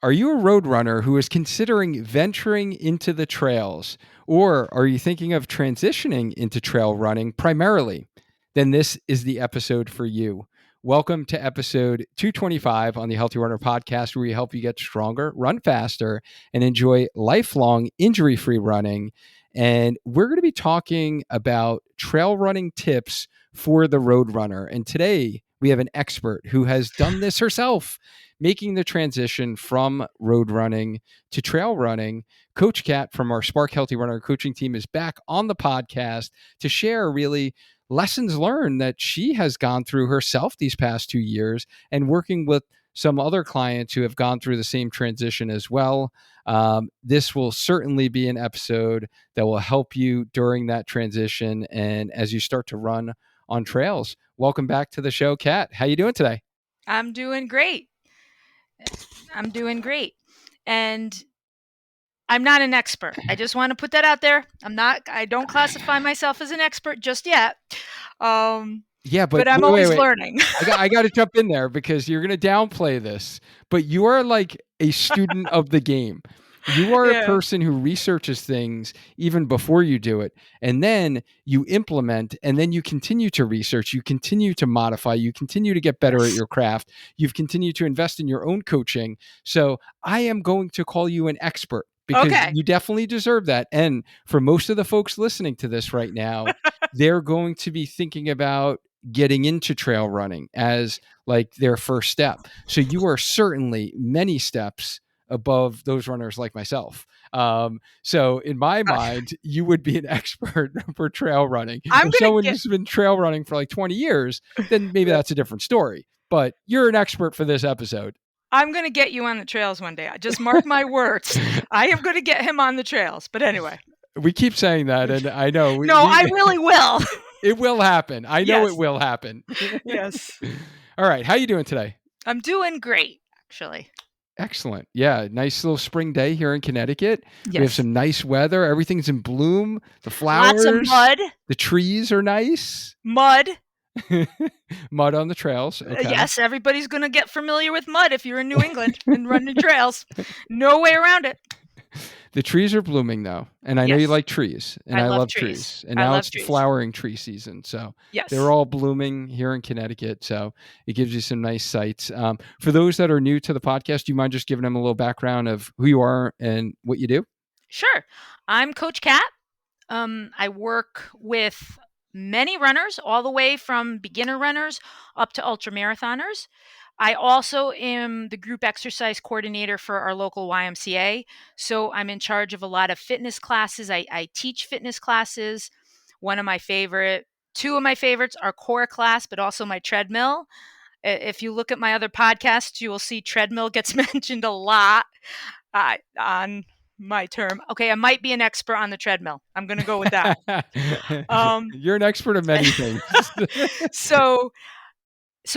Are you a road runner who is considering venturing into the trails, or are you thinking of transitioning into trail running primarily? Then this is the episode for you. Welcome to episode 225 on the Healthy Runner podcast, where we help you get stronger, run faster, and enjoy lifelong injury-free running. And we're going to be talking about trail running tips for the road runner. And today we have an expert who has done this herself, making the transition from road running to trail running. Coach Cat from our Spark Healthy Runner coaching team is back on the podcast to share really lessons learned that she has gone through herself these past 2 years, and working with some other clients who have gone through the same transition as well. This will certainly be an episode that will help you during that transition and as you start to run on trails. Welcome back to the show, Kat. How you doing today? I'm doing great. And I'm not an expert. I just want to put that out there. I don't classify myself as an expert just yet. Yeah, but I'm always learning. I got to jump in there because you're going to downplay this, but you are like a student of the game. You are a person who researches things even before you do it, and then you implement, and then you continue to research, you continue to modify, you continue to get better at your craft. You've continued to invest in your own coaching. So I am going to call you an expert because you definitely deserve that. And for most of the folks listening to this right now, they're going to be thinking about getting into trail running as like their first step. So you are certainly many steps above those runners like myself. So in my mind, you would be an expert for trail running. If someone who's been trail running for like 20 years, then maybe that's a different story. But you're an expert for this episode. I'm going to get you on the trails one day. I just mark my words. I am going to get him on the trails. But anyway. We keep saying that, and I know. I really will. It will happen. I know it will happen. Yes. All right. How you doing today? I'm doing great, actually. Excellent. Yeah. Nice little spring day here in Connecticut. Yes. We have some nice weather. Everything's in bloom. The flowers. Lots of mud. The trees are nice. Mud. Mud on the trails. Okay. Yes, everybody's going to get familiar with mud if you're in New England and running trails. No way around it. The trees are blooming though. And I know you like trees. And I love trees. And now it's flowering tree season. So they're all blooming here in Connecticut. So it gives you some nice sights. For those that are new to the podcast, do you mind just giving them a little background of who you are and what you do? Sure. I'm Coach Cat. I work with many runners, all the way from beginner runners up to ultra marathoners. I also am the group exercise coordinator for our local YMCA. So I'm in charge of a lot of fitness classes. I teach fitness classes. Two of my favorites are core class, but also my treadmill. If you look at my other podcasts, you will see treadmill gets mentioned a lot on my term. Okay, I might be an expert on the treadmill. I'm going to go with that. You're an expert of many things. So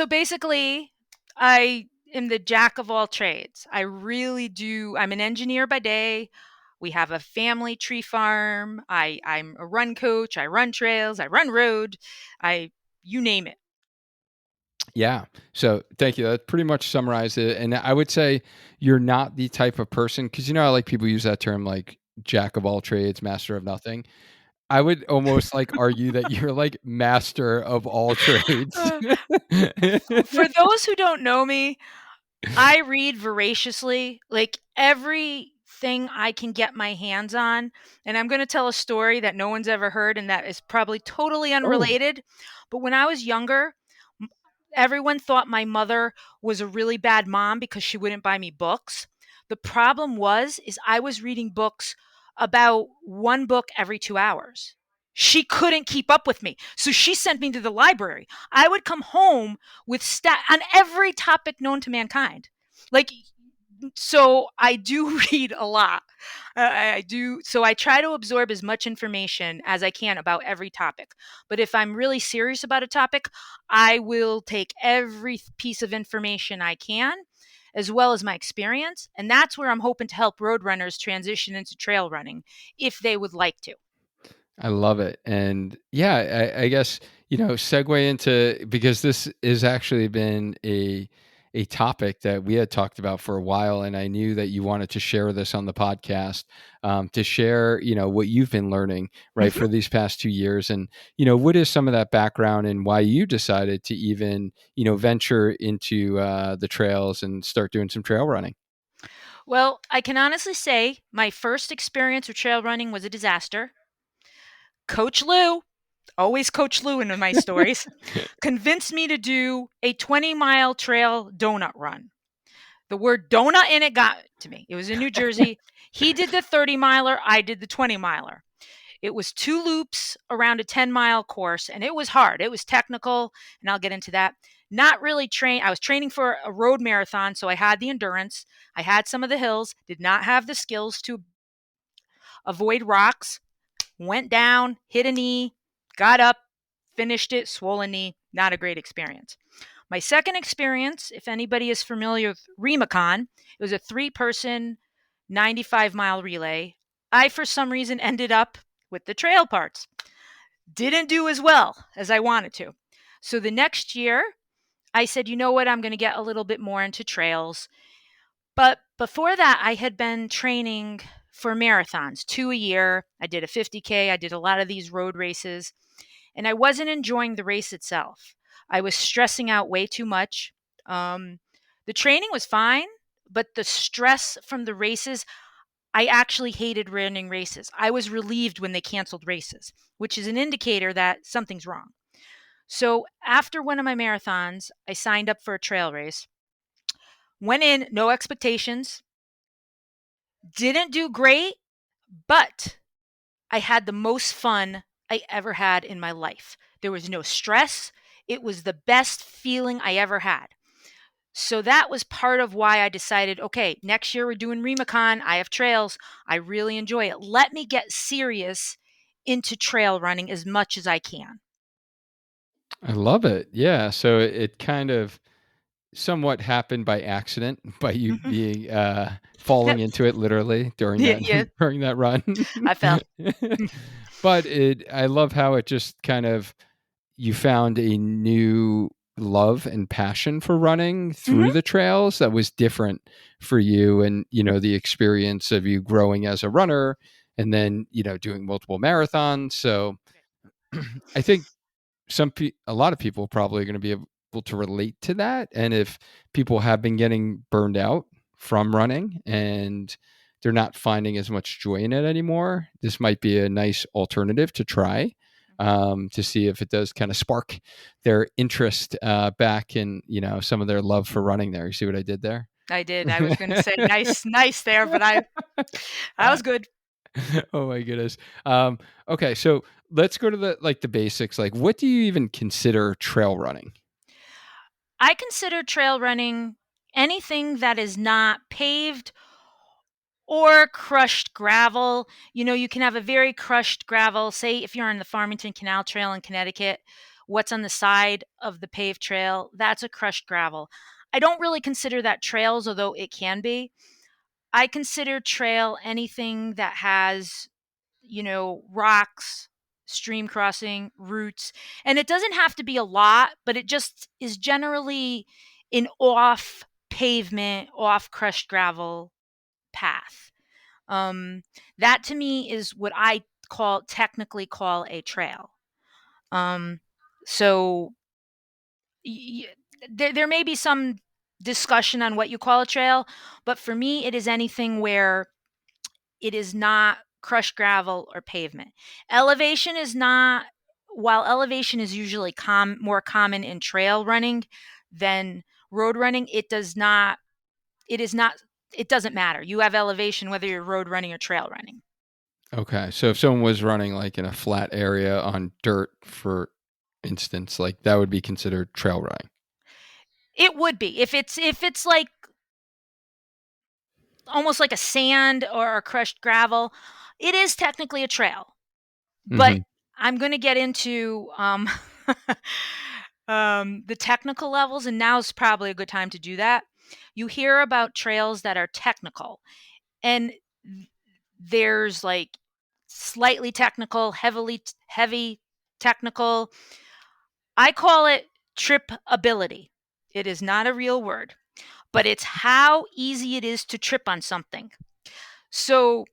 basically, I am the jack of all trades. I really do. I'm an engineer by day. We have a family tree farm. I'm a run coach. I run trails. I run road. You name it. Yeah. So thank you. That pretty much summarized it. And I would say you're not the type of person, because you know how like people use that term like jack of all trades, master of nothing. I would almost like argue that you're like master of all trades. For those who don't know me, I read voraciously, like everything I can get my hands on. And I'm going to tell a story that no one's ever heard and that is probably totally unrelated. But when I was younger, everyone thought my mother was a really bad mom because she wouldn't buy me books. The problem is I was reading books about one book every 2 hours. She couldn't keep up with me. So she sent me to the library. I would come home with on every topic known to mankind. So I do read a lot. I do. So I try to absorb as much information as I can about every topic. But if I'm really serious about a topic, I will take every piece of information I can, as well as my experience. And that's where I'm hoping to help road runners transition into trail running if they would like to. I love it. And yeah, I guess, segue into, because this has actually been a topic that we had talked about for a while, and I knew that you wanted to share this on the podcast, to share, what you've been learning, right, Mhm. for these past 2 years. And, what is some of that background and why you decided to even, venture into the trails and start doing some trail running? Well, I can honestly say my first experience with trail running was a disaster. Coach Lou, always Coach Lou in my stories, convinced me to do a 20-mile trail donut run. The word donut in it got to me. It was in New Jersey. He did the 30 miler, I did the 20 miler. It was 2 loops around a 10-mile course, and it was hard. It was technical, and I'll get into that. Not really trained. I was training for a road marathon, so I had the endurance. I had some of the hills, did not have the skills to avoid rocks. Went down, hit a knee, got up, finished it, swollen knee. Not a great experience. My second experience, if anybody is familiar with Remicon, it was a 3-person 95-mile relay. I, for some reason, ended up with the trail parts. Didn't do as well as I wanted to. So the next year, I said, you know what, I'm going to get a little bit more into trails. But before that, I had been training for marathons, 2 a year. I did a 50K, I did a lot of these road races, and I wasn't enjoying the race itself. I was stressing out way too much. Um, the training was fine, but the stress from the races, I actually hated running races. I was relieved when they canceled races, which is an indicator that something's wrong. So after one of my marathons, I signed up for a trail race. Went in, no expectations, didn't do great, but I had the most fun I ever had in my life. There was no stress. It was the best feeling I ever had. So that was part of why I decided, okay, next year we're doing Remicon. I have trails. I really enjoy it. Let me get serious into trail running as much as I can. I love it. Yeah. So it kind of somewhat happened by accident, by you Mhm. being falling Yep. into it literally during Yeah, that yeah, during that run. I fell. But I love how it just kind of, you found a new love and passion for running through Mhm. the trails that was different for you, and the experience of you growing as a runner, and then doing multiple marathons. So I think a lot of people probably are going to be able to relate to that. And if people have been getting burned out from running and they're not finding as much joy in it anymore, this might be a nice alternative to try, to see if it does kind of spark their interest back in some of their love for running. There, you see what I did there? I did. I was going to say nice, nice there, but I was good. Oh my goodness. Okay, so let's go to the basics. Like, what do you even consider trail running? I consider trail running anything that is not paved or crushed gravel. You know, you can have a very crushed gravel. Say if you're on the Farmington Canal Trail in Connecticut, what's on the side of the paved trail, that's a crushed gravel. I don't really consider that trails, although it can be. I consider trail anything that has, rocks, stream crossing, roots. And it doesn't have to be a lot, but it just is generally an off pavement, off crushed gravel path. That to me is what I technically call a trail. Um, so y- there may be some discussion on what you call a trail, but for me, it is anything where it is not crushed gravel or pavement. Elevation is not, while elevation is usually more common in trail running than road running, it is not, it doesn't matter. You have elevation whether you're road running or trail running. Okay, so if someone was running like in a flat area on dirt, for instance, like that would be considered trail running. It would be. If it's like almost like a sand or a crushed gravel, it is technically a trail. But Hmm. I'm going to get into the technical levels, and now's probably a good time to do that. You hear about trails that are technical, and there's like slightly technical, heavy technical. I call it trip ability. It is not a real word. but it's how easy it is to trip on something. So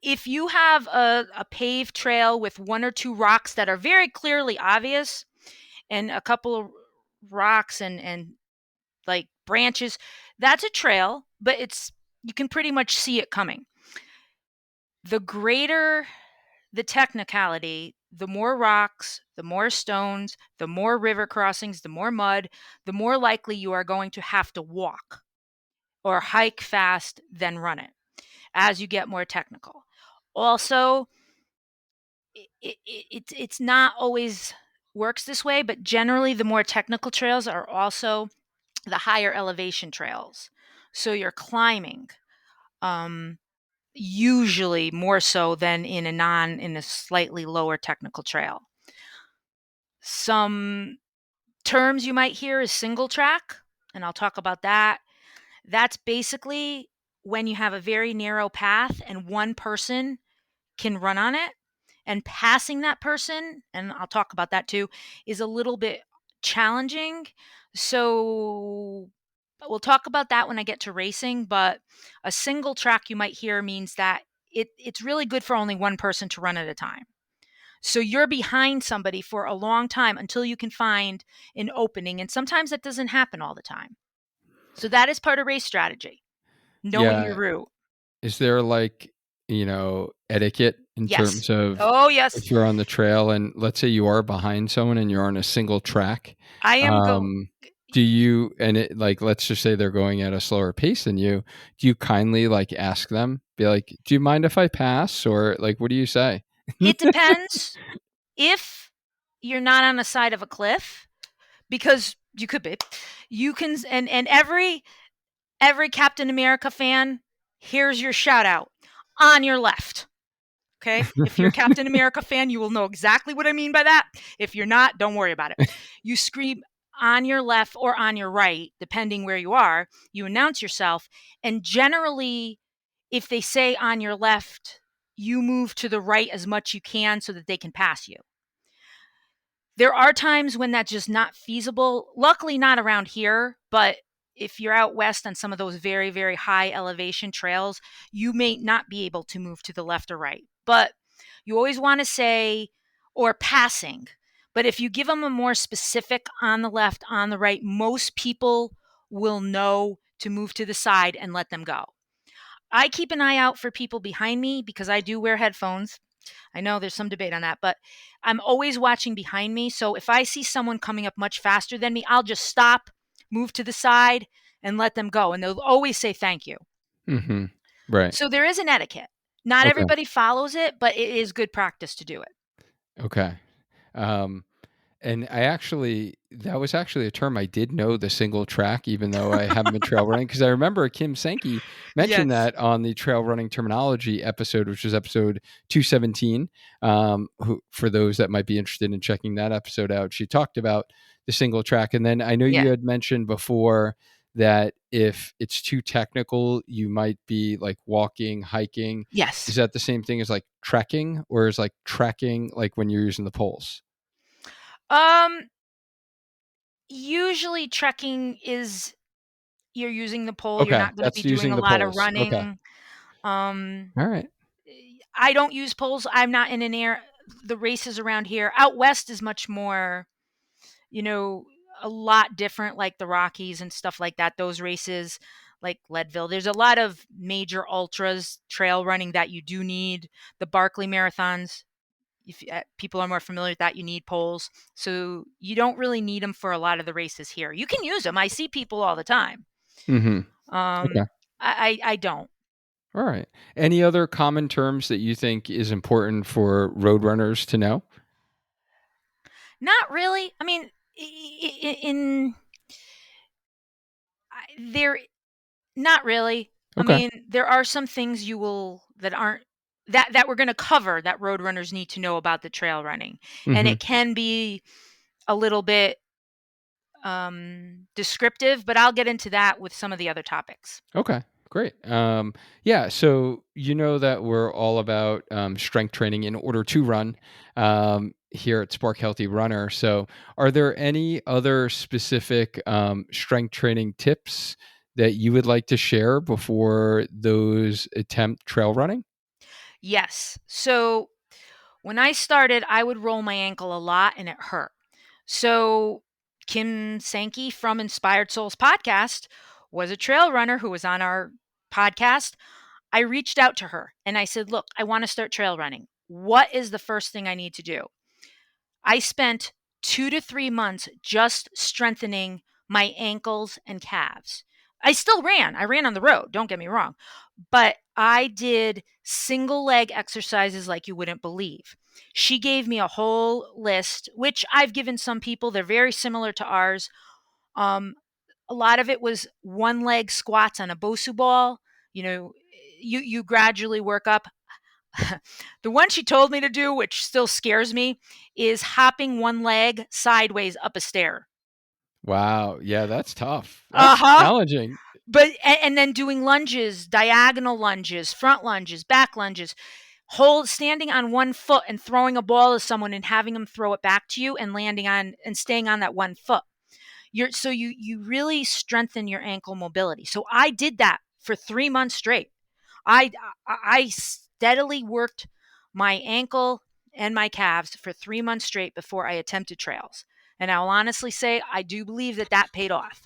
if you have a paved trail with one or two rocks that are very clearly obvious, and a couple of rocks and like branches, that's a trail, but it's you can pretty much see it coming. The greater the technicality, the more rocks, the more stones, the more river crossings, the more mud, the more likely you are going to have to walk or hike fast than run it as you get more technical. Also, it's not always works this way, but generally the more technical trails are also the higher elevation trails. So you're climbing, um, usually more so than in a slightly lower technical trail. Some terms you might hear is single track, and I'll talk about that. That's basically when you have a very narrow path and one person can run on it, and passing that person, and I'll talk about that too, is a little bit challenging. So we'll talk about that when I get to racing, but a single track you might hear means that it's really good for only one person to run at a time. So you're behind somebody for a long time until you can find an opening. And sometimes that doesn't happen all the time. So that is part of race strategy, knowing your Yeah. route. Is there like, etiquette in Yes. terms of Oh, yes. if you're on the trail and let's say you are behind someone and you're on a single track, I am go. um, do you and it like let's just say they're going at a slower pace than you, do you kindly like ask them, be like, "Do you mind if I pass?" Or like what do you say? It depends if you're not on the side of a cliff, because you could be. You can, and every Captain America fan, here's your shout out on your left. Okay. If you're a Captain America fan, you will know exactly what I mean by that. If you're not, don't worry about it. You scream on your left or on your right, depending where you are. You announce yourself. And generally, if they say on your left, you move to the right as much you can so that they can pass you. There are times when that's just not feasible. Luckily, not around here, but if you're out west on some of those very, very high elevation trails, you may not be able to move to the left or right. But you always want to say, or passing. But if you give them a more specific on the left, on the right, most people will know to move to the side and let them go. I keep an eye out for people behind me because I do wear headphones. I know there's some debate on that, but I'm always watching behind me. So if I see someone coming up much faster than me, I'll just stop, move to the side, and let them go. And they'll always say thank you. Mhm. Right. So there is an etiquette. Not Okay. everybody follows it, but it is good practice to do it. Okay. Um And that was actually a term I did know, the single track, even though I haven't been trail running, because I remember Kim Sankey mentioned Yes. that on the trail running terminology episode, which was episode 217. For those that might be interested in checking that episode out, she talked about the single track. And then I know Yeah. you had mentioned before that if it's too technical, you might be like walking, hiking. Yes. Is that the same thing as like trekking, or is like trekking like when you're using the poles? Um, Usually trekking is you're using the pole. You're Okay, not going to be that's doing using a the lot of poles. Okay. running. Um, Alright. I don't use poles. I'm not in an air. The races around here, out west, is much more, you know, a lot different, like the Rockies and stuff like that. Those races, like Leadville, there's a lot of major ultras trail running that you do need. The Barkley marathons, if people are more familiar with that, you need poles. So you don't really need them for a lot of the races here. You can use them. I see people all the time. Mhm. Um, Okay. I don't. Alright. Any other common terms that you think is important for road runners to know? Not really. I mean, in there, not really. I Okay. mean, there are some things you will that aren't that we're going to cover that road runners need to know about the trail running, and Mhm. it can be a little bit descriptive, but I'll get into that with some of the other topics. Okay, great. Yeah, so you know that we're all about strength training in order to run. here at Spark Healthy Runner. So, are there any other specific strength training tips that you would like to share before those attempt trail running? Yes. So when I started, I would roll my ankle a lot and it hurt. So Kim Sankey from Inspired Souls podcast was a trail runner who was on our podcast. I reached out to her and I said, "Look, I want to start trail running. What is the first thing I need to do?" I spent 2 to 3 months just strengthening my ankles and calves. I still ran. I ran on the road, don't get me wrong, but I did single leg exercises like you wouldn't believe. She gave me a whole list, which I've given some people. They're very similar to ours. Um, a lot of it was one leg squats on a Bosu ball. You know, you gradually work up. The one she told me to do, which still scares me, is hopping one leg sideways up a stair. Wow. Yeah, that's tough. Uh That's huh. challenging. But and then doing lunges, diagonal lunges, front lunges, back lunges, hold standing on one foot and throwing a ball at someone and having them throw it back to you and landing on and staying on that one foot. You really strengthen your ankle mobility. So I did that for 3 months straight. I steadily worked my ankle and my calves for 3 months straight before I attempted trails. And I'll honestly say I do believe that that paid off.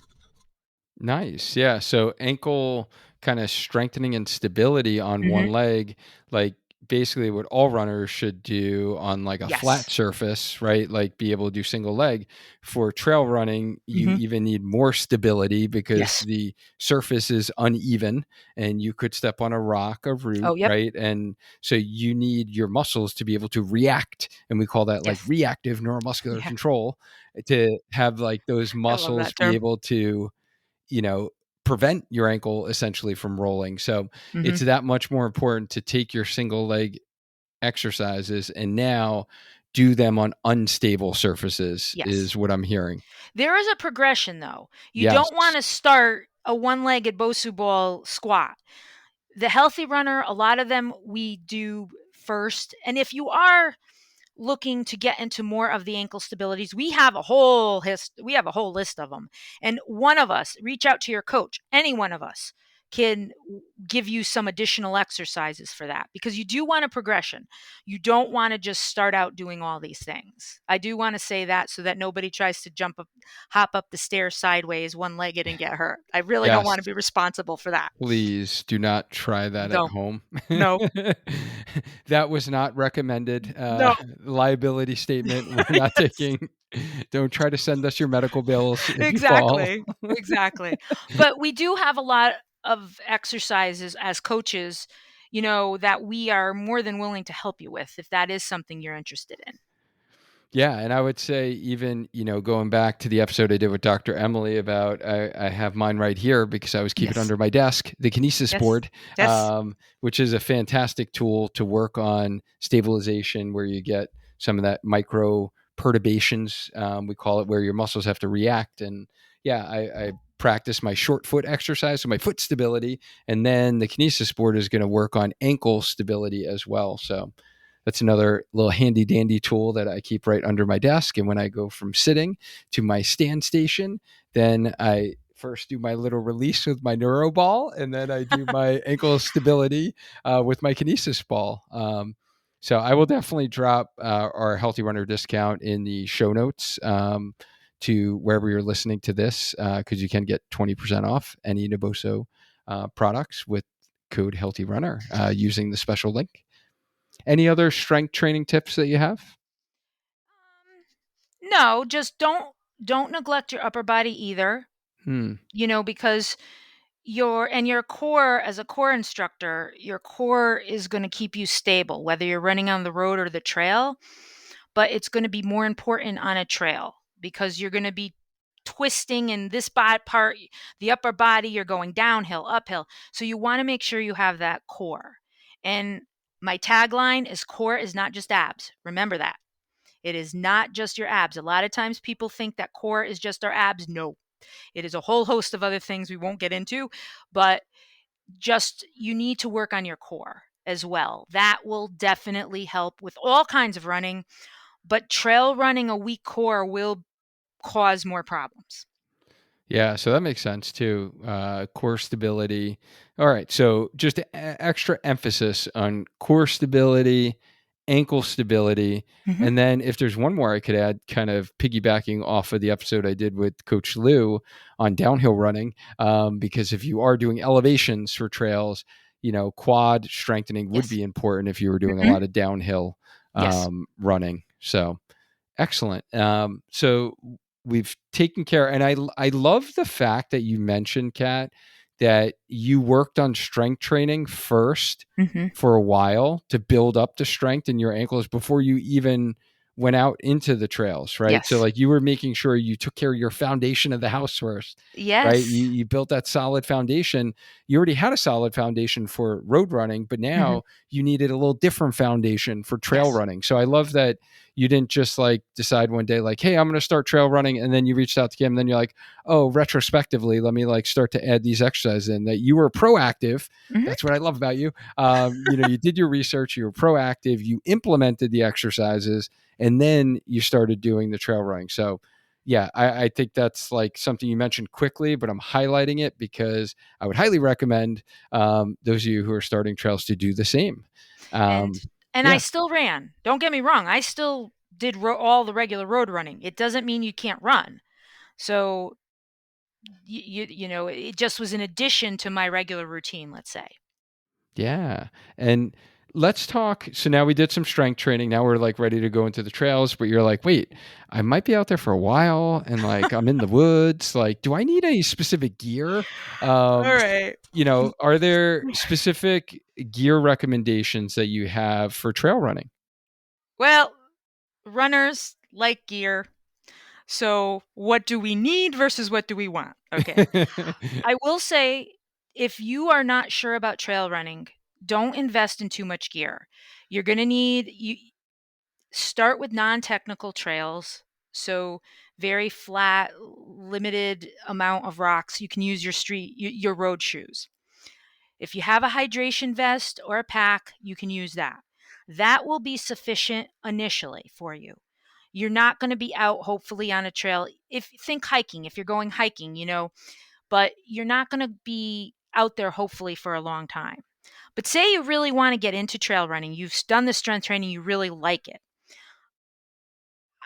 Nice. Yeah. So ankle kind of strengthening and stability on Hmm. one leg, like basically what all runners should do on like a flat Yes. surface, right? Like be able to do single leg. For trail running, you Hmm. even need more stability because Yes. the surface is uneven and you could step on a rock, a root, Oh, yep. right? And so you need your muscles to be able to react. And we call that like Yes. reactive neuromuscular Yeah. control to have like those I love muscles that be term. able to you know, prevent your ankle essentially from rolling. So Hmm. it's that much more important to take your single leg exercises and now do them on unstable surfaces, Yes. is what I'm hearing. There is a progression though. You Yes. don't want to start a one-legged Bosu ball squat. The healthy runner, a lot of them we do first. And if you are looking to get into more of the ankle stabilities, we have a whole list of them. And one of us, reach out to your coach. Any one of us can give you some additional exercises for that because you do want a progression. You don't want to just start out doing all these things. I do want to say that so that nobody tries to hop up the stairs sideways one-legged and get hurt. I really don't Yes. want to be responsible for that. Please do not try that at No. home. No. That was not recommended. No. Liability statement. We're not taking, don't try to send us your medical bills if you fall. Exactly, exactly. But we do have a lot of exercises as coaches, that we are more than willing to help you with if that is something you're interested in. Yeah, and I would say even, going back to the episode I did with Dr. Emily about I have mine right here because I was keeping it Yes. under my desk, the Kinesis Yes. board, Yes. which is a fantastic tool to work on stabilization where you get some of that micro perturbations, we call it, where your muscles have to react. And yeah, I practice my short foot exercise, so my foot stability, and then the Kinesis board is going to work on ankle stability as well. So that's another little handy dandy tool that I keep right under my desk. And when I go from sitting to my stand station, then I first do my little release with my neuro ball, and then I do my ankle stability with my kinesis ball. So I will definitely drop our Healthy Runner discount in the show notes to wherever you're listening to this, because you can get 20% off any Naboso products with code Healthy Runner using the special link. Any other strength training tips that you have? No, just don't neglect your upper body either, Hmm. because your core as a core instructor, your core is going to keep you stable whether you're running on the road or the trail, but it's going to be more important on a trail because you're going to be twisting in this part, the upper body, you're going downhill, uphill. So you want to make sure you have that core. And my tagline is core is not just abs. Remember that. It is not just your abs. A lot of times people think that core is just our abs. No, it is a whole host of other things we won't get into, but just you need to work on your core as well. That will definitely help with all kinds of running, but trail running a weak core will cause more problems. Yeah, so that makes sense too. Core stability. All right, so just extra emphasis on core stability, ankle stability, Mhm. and then if there's one more I could add, kind of piggybacking off of the episode I did with Coach Lou on downhill running, because if you are doing elevations for trails, quad strengthening would Yes. be important if you were doing a Mhm. lot of downhill Yes. running. So excellent. So we've taken care, and I love the fact that you mentioned, Kat, that you worked on strength training first Mhm. for a while to build up the strength in your ankles before you even went out into the trails, right? So Yes. like you were making sure you took care of your foundation of the house first, right? Yes. You built that solid foundation. You already had a solid foundation for road running, but Mhm. now you needed a little different foundation for trail Yes. running. So I love that you didn't just like decide one day like, hey, I'm going to start trail running, and then you reached out to Kim, and then you're like, oh, retrospectively, let me like start to add these exercises in. That you were proactive. Mhm. That's what I love about you. You did your research, you were proactive, you implemented the exercises, and then you started doing the trail running. So yeah, I think that's like something you mentioned quickly, but I'm highlighting it because I would highly recommend those of you who are starting trails to do the same. And Um, and I yeah, still ran. Don't get me wrong. I still did all the regular road running. It doesn't mean you can't run. So it just was an addition to my regular routine, let's say. yeah. And let's talk. So now we did some strength training. Now we're like ready to go into the trails, but you're like, wait, I might be out there for a while and like I'm in the woods. Like, do I need any specific gear? All Um, right. are there specific gear recommendations that you have for trail running? Well, runners like gear. So, what do we need versus what do we want? Okay. I will say if you are not sure about trail running, don't invest in too much gear. You're going to need you start with non-technical trails. So, very flat, limited amount of rocks. You can use your road shoes. If you have a hydration vest or a pack, you can use that. That will be sufficient initially for you. You're not going to be out hopefully on a trail. If think hiking, if you're going hiking, but you're not going to be out there hopefully for a long time. But say you really want to get into trail running, you've done the strength training, you really like it.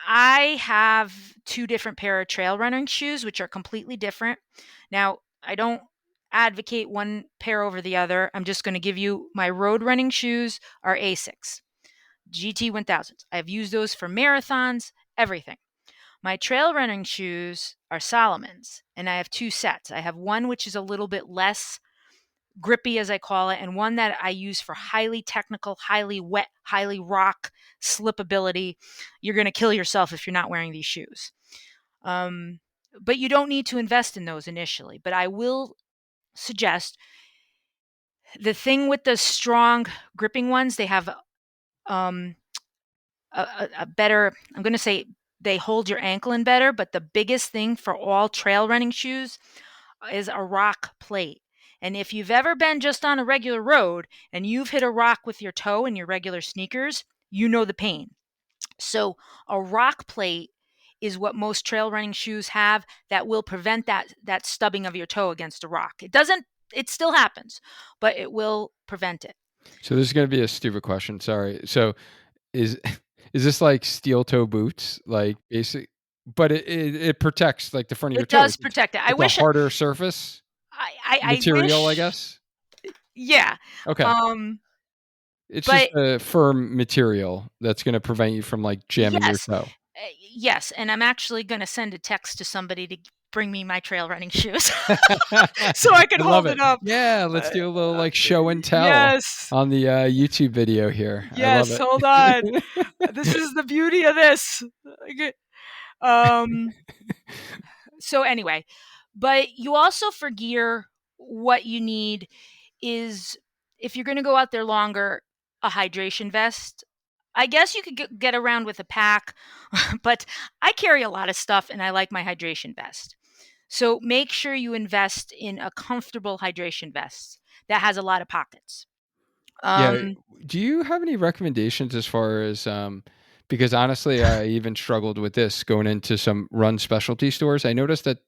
I have two different pair of trail running shoes which are completely different. Now, I don't advocate one pair over the other. I'm just going to give you my road running shoes are Asics, GT 1000s. I've used those for marathons, everything. My trail running shoes are Solomon's, and I have two sets. I have one which is a little bit less grippy, as I call it, and one that I use for highly technical, highly wet, highly rock slipability. You're going to kill yourself if you're not wearing these shoes. Um, but you don't need to invest in those initially. But I will suggest the thing with the strong gripping ones, they have um, a better, I'm going to say they hold your ankle in better, but the biggest thing for all trail running shoes is a rock plate. And if you've ever been just on a regular road and you've hit a rock with your toe in your regular sneakers, you know the pain. So a rock plate is what most trail running shoes have that will prevent that stubbing of your toe against a rock. It still happens, but it will prevent it. So this is going to be a stupid question. Sorry. So is is this like steel toe boots, like basic, but it protects like the front of your It toes. does protect it. I It's a wish harder surface I material, I wish guess. yeah. Okay. Um It's just but a firm material that's going to prevent you from like jamming your yes. toe. Yes, and I'm actually going to send a text to somebody to bring me my trail running shoes I so I can love hold it. it up. Yeah, Uh, let's do a little uh, like show and tell yes. on the YouTube video here. I love Yes, hold on. it. This is the beauty of this. Okay. Um so anyway, but you also for gear what you need is if you're going to go out there longer, a hydration vest. I guess you could get around with a pack, but I carry a lot of stuff and I like my hydration vest. So make sure you invest in a comfortable hydration vest that has a lot of pockets. Yeah. Um, Do you have any recommendations as far as because honestly, I even struggled with this going into some run specialty stores. I noticed that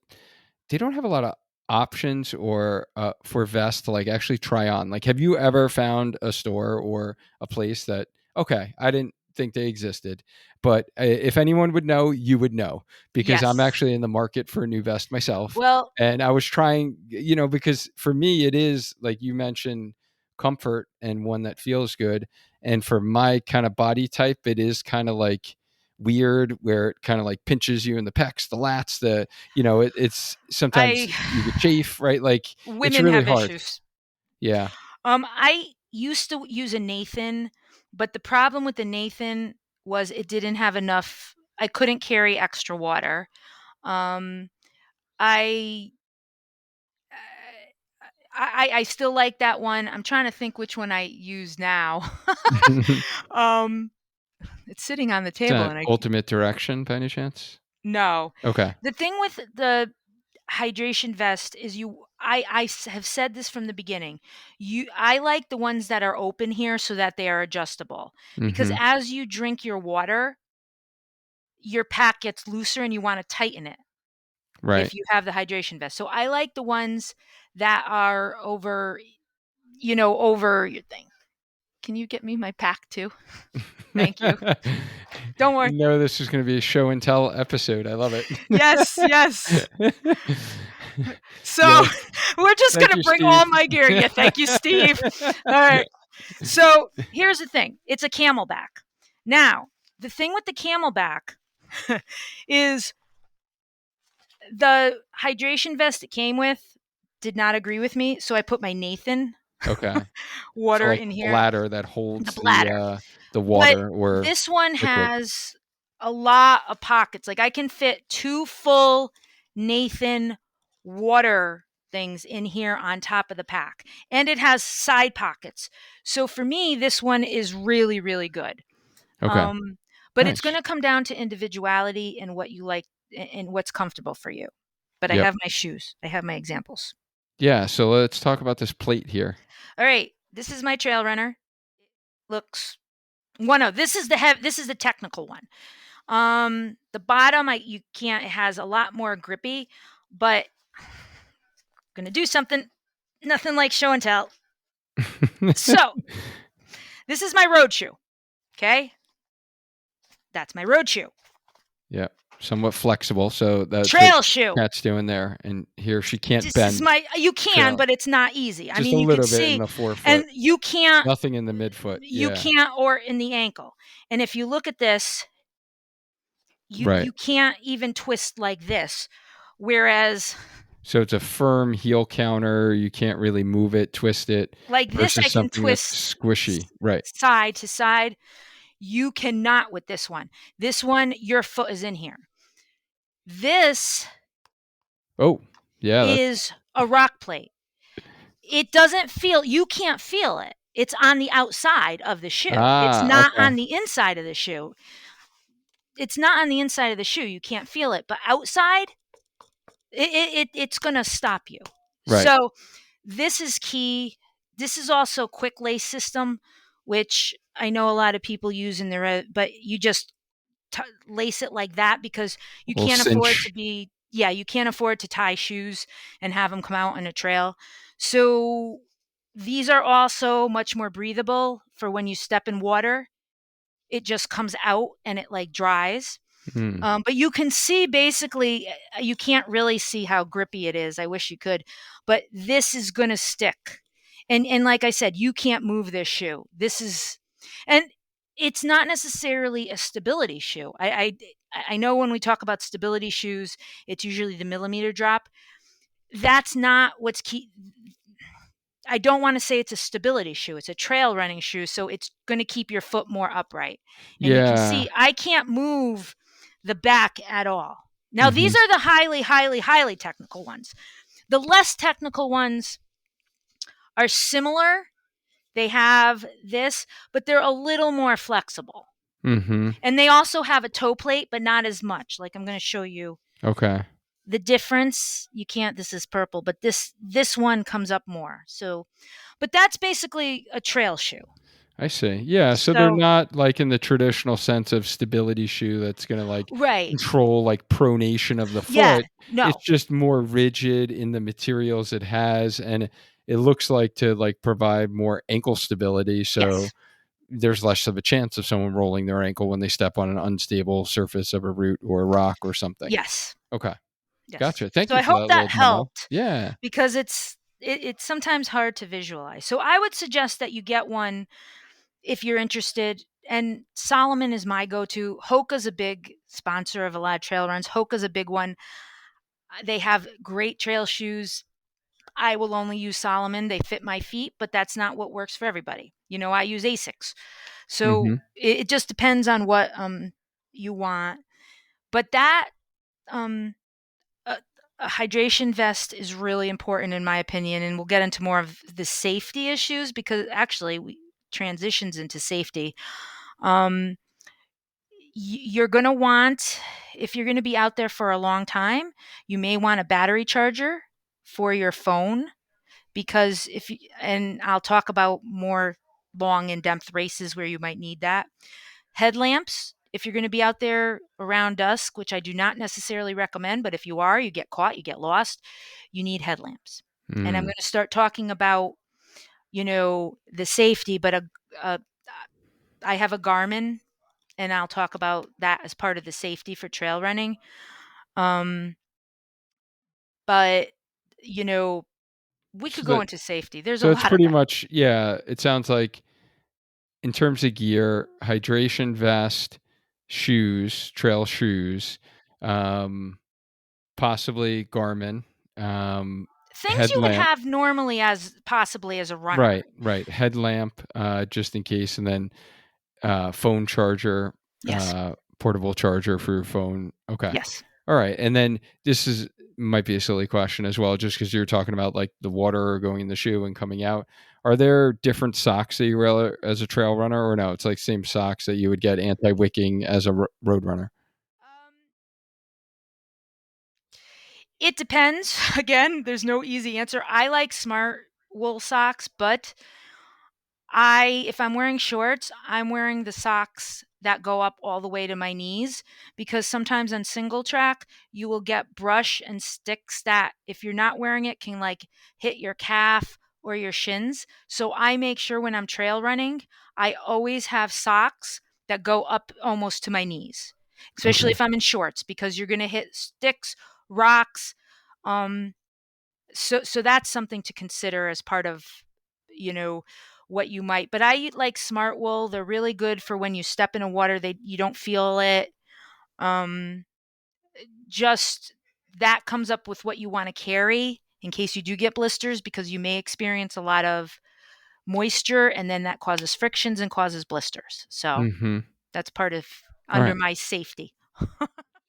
they don't have a lot of options or for vests to like actually try on. Like, have you ever found a store or a place that, okay, I didn't think they existed, but if anyone would know, you would know, because I'm Yes. actually in the market for a new vest myself. Well, And I was trying, because for me, it is like you mentioned, comfort and one that feels good. And for my kind of body type, it is kind of like weird where it kind of like pinches you in the pecs, the lats, it's sometimes I you get chafe, right? Like it's women really have hard. issues. Yeah. I used to use a Nathan, but the problem with the Nathan was it didn't have enough. I couldn't carry extra water. Um, I, I still like that one. I'm trying to think which one I use now. Is um, it's sitting on the table, that and I ultimate direction by any chance? no. Okay. The thing with the hydration vest is have said this from the beginning. I like the ones that are open here so that they are adjustable, because Hmm. as you drink your water, your pack gets looser and you want to tighten it Right. if you have the hydration vest. So I like the ones that are over your thing. Can you get me my pack too? Thank you. Don't worry. This is going to be a show and tell episode. I love it. Yes, yes. So Yes. we're just Thank gonna you, bring Steve. all my gear. Yeah, thank you, Steve. All right. So here's the thing. It's a camelback. Now, the thing with the camelback is the hydration vest it came with did not agree with me. So I put my Nathan Okay. So water like in the here, bladder that the holds bladder. the But water or this one liquid. has a lot of pockets. Like I can fit 2 full Nathan water things in here on top of the pack. And it has side pockets. So for me, this one is really, really good. Okay. Um, but it's Nice. going to come down to individuality and what you like and what's comfortable for you. But I Yep. have my shoes. I have my examples. Yeah. So let's talk about this plate here. All right, this is my trail runner. Looks this is the technical one. The bottom you can't it has a lot more grippy, but I'm gonna do something nothing like show and tell. So this is my road shoe. Okay? That's my road shoe. Yeah, somewhat flexible. So that's what Trail shoe. Kat's doing there. And here she can't This is bend my you can, trail. but it's not easy. I Just a mean, you could little bit in see the and forefoot. you can't Nothing in the midfoot. Yeah. or in the ankle. And if you look at this, Right. you can't even twist like this. Whereas So it's a firm heel counter. You can't really move it, twist it like this I versus can something that's twist squishy. Right. side to side. You cannot with this one. This one, your foot is in here. This Oh, yeah. is a rock plate. It doesn't feel, you can't feel it. It's on the outside of the shoe. It's not Okay. on the inside of the shoe. It's not on the inside of the shoe. You can't feel it. But outside, it's going to stop you. Right. So this is key. This is also quick lace system, which I know a lot of people use in their, but you just lace it like that because you Little can't afford cinch. to you can't afford to tie shoes and have them come out on a trail. So these are also much more breathable for when you step in water. It just comes out and it like dries. Hmm. But you can see basically, you can't really see how grippy it is. I wish you could, but this is going to stick. And like I said, you can't move this shoe. And it's not necessarily a stability shoe. I know when we talk about stability shoes, it's usually the millimeter drop. That's not what's key. I don't want to say it's a stability shoe. It's a trail running shoe, so it's going to keep your foot more upright. And you can Yeah. see I can't move the back at all. Now, Hmm. these are the highly, highly, highly technical ones. The less technical ones are similar. They have this, but they're a little more flexible. Hmm. And they also have a toe plate, but not as much. Like I'm going to show you Okay. the difference. You can't, this is purple, but this one comes up more. So, but that's basically a trail shoe. I see. Yeah, so they're So not like in the traditional sense of stability shoe that's gonna, like, right. control, like, pronation of the Yeah. foot. It's No. just more rigid in the materials it has, and it looks like to, like, provide more ankle stability, so Yes. there's less of a chance of someone rolling their ankle when they step on an unstable surface of a root or a rock or something. Yes. Okay. Yes. Gotcha. Thank So you I for hope that that little demo. helped Yeah. because it's sometimes hard to visualize. So I would suggest that you get one if you're interested. And Solomon is my go-to. Hoka's a big sponsor of a lot of trail runs. Hoka's a big one. They have great trail shoes. I will only use Solomon. They fit my feet, but that's not what works for everybody. I use Asics. So Mhm. it just depends on what you want. But that um a, a hydration vest is really important in my opinion, and we'll get into more of the safety issues because actually we transitions into safety. Um, you're going to want, if you're going to be out there for a long time, you may want a battery charger for your phone because and I'll talk about more long in-depth races where you might need that. Headlamps, if you're going to be out there around dusk, which I do not necessarily recommend, but if you are, you get caught, you get lost, you need headlamps. And I'm Mm. going to start talking about, the safety, but a I have a Garmin and I'll talk about that as part of the safety for trail running. Um, but you know, we could So go that into safety. There's a so it's lot of pretty that. much yeah, it sounds like in terms of gear, hydration vest, shoes, trail shoes, um, possibly Garmin, Things you would headlamp. have normally as possibly as a runner. Right, right. Headlamp, just in case, and then phone charger, Yes. portable charger for your phone. Okay. Yes. All right. And then this is might be a silly question as well, just because you're talking about like the water going in the shoe and coming out. Are there different socks that you wear as a trail runner, or no? It's like same socks that you would get anti-wicking as a road runner. Um, it depends. Again, there's no easy answer. I like smart wool socks, but if I'm wearing shorts, I'm wearing the socks that go up all the way to my knees because sometimes on single track, you will get brush and sticks that if you're not wearing it can like hit your calf or your shins. So I make sure when I'm trail running, I always have socks that go up almost to my knees, especially Okay. if I'm in shorts because you're going to hit sticks, rocks. Um, so that's something to consider as part of you know what you might, but I like smart wool. They're really good for when you step in a water, they you don't feel it. um just that comes up with what you want to carry in case you do get blisters because you may experience a lot of moisture and then that causes frictions and causes blisters, so Mhm. that's part of All under right. my safety.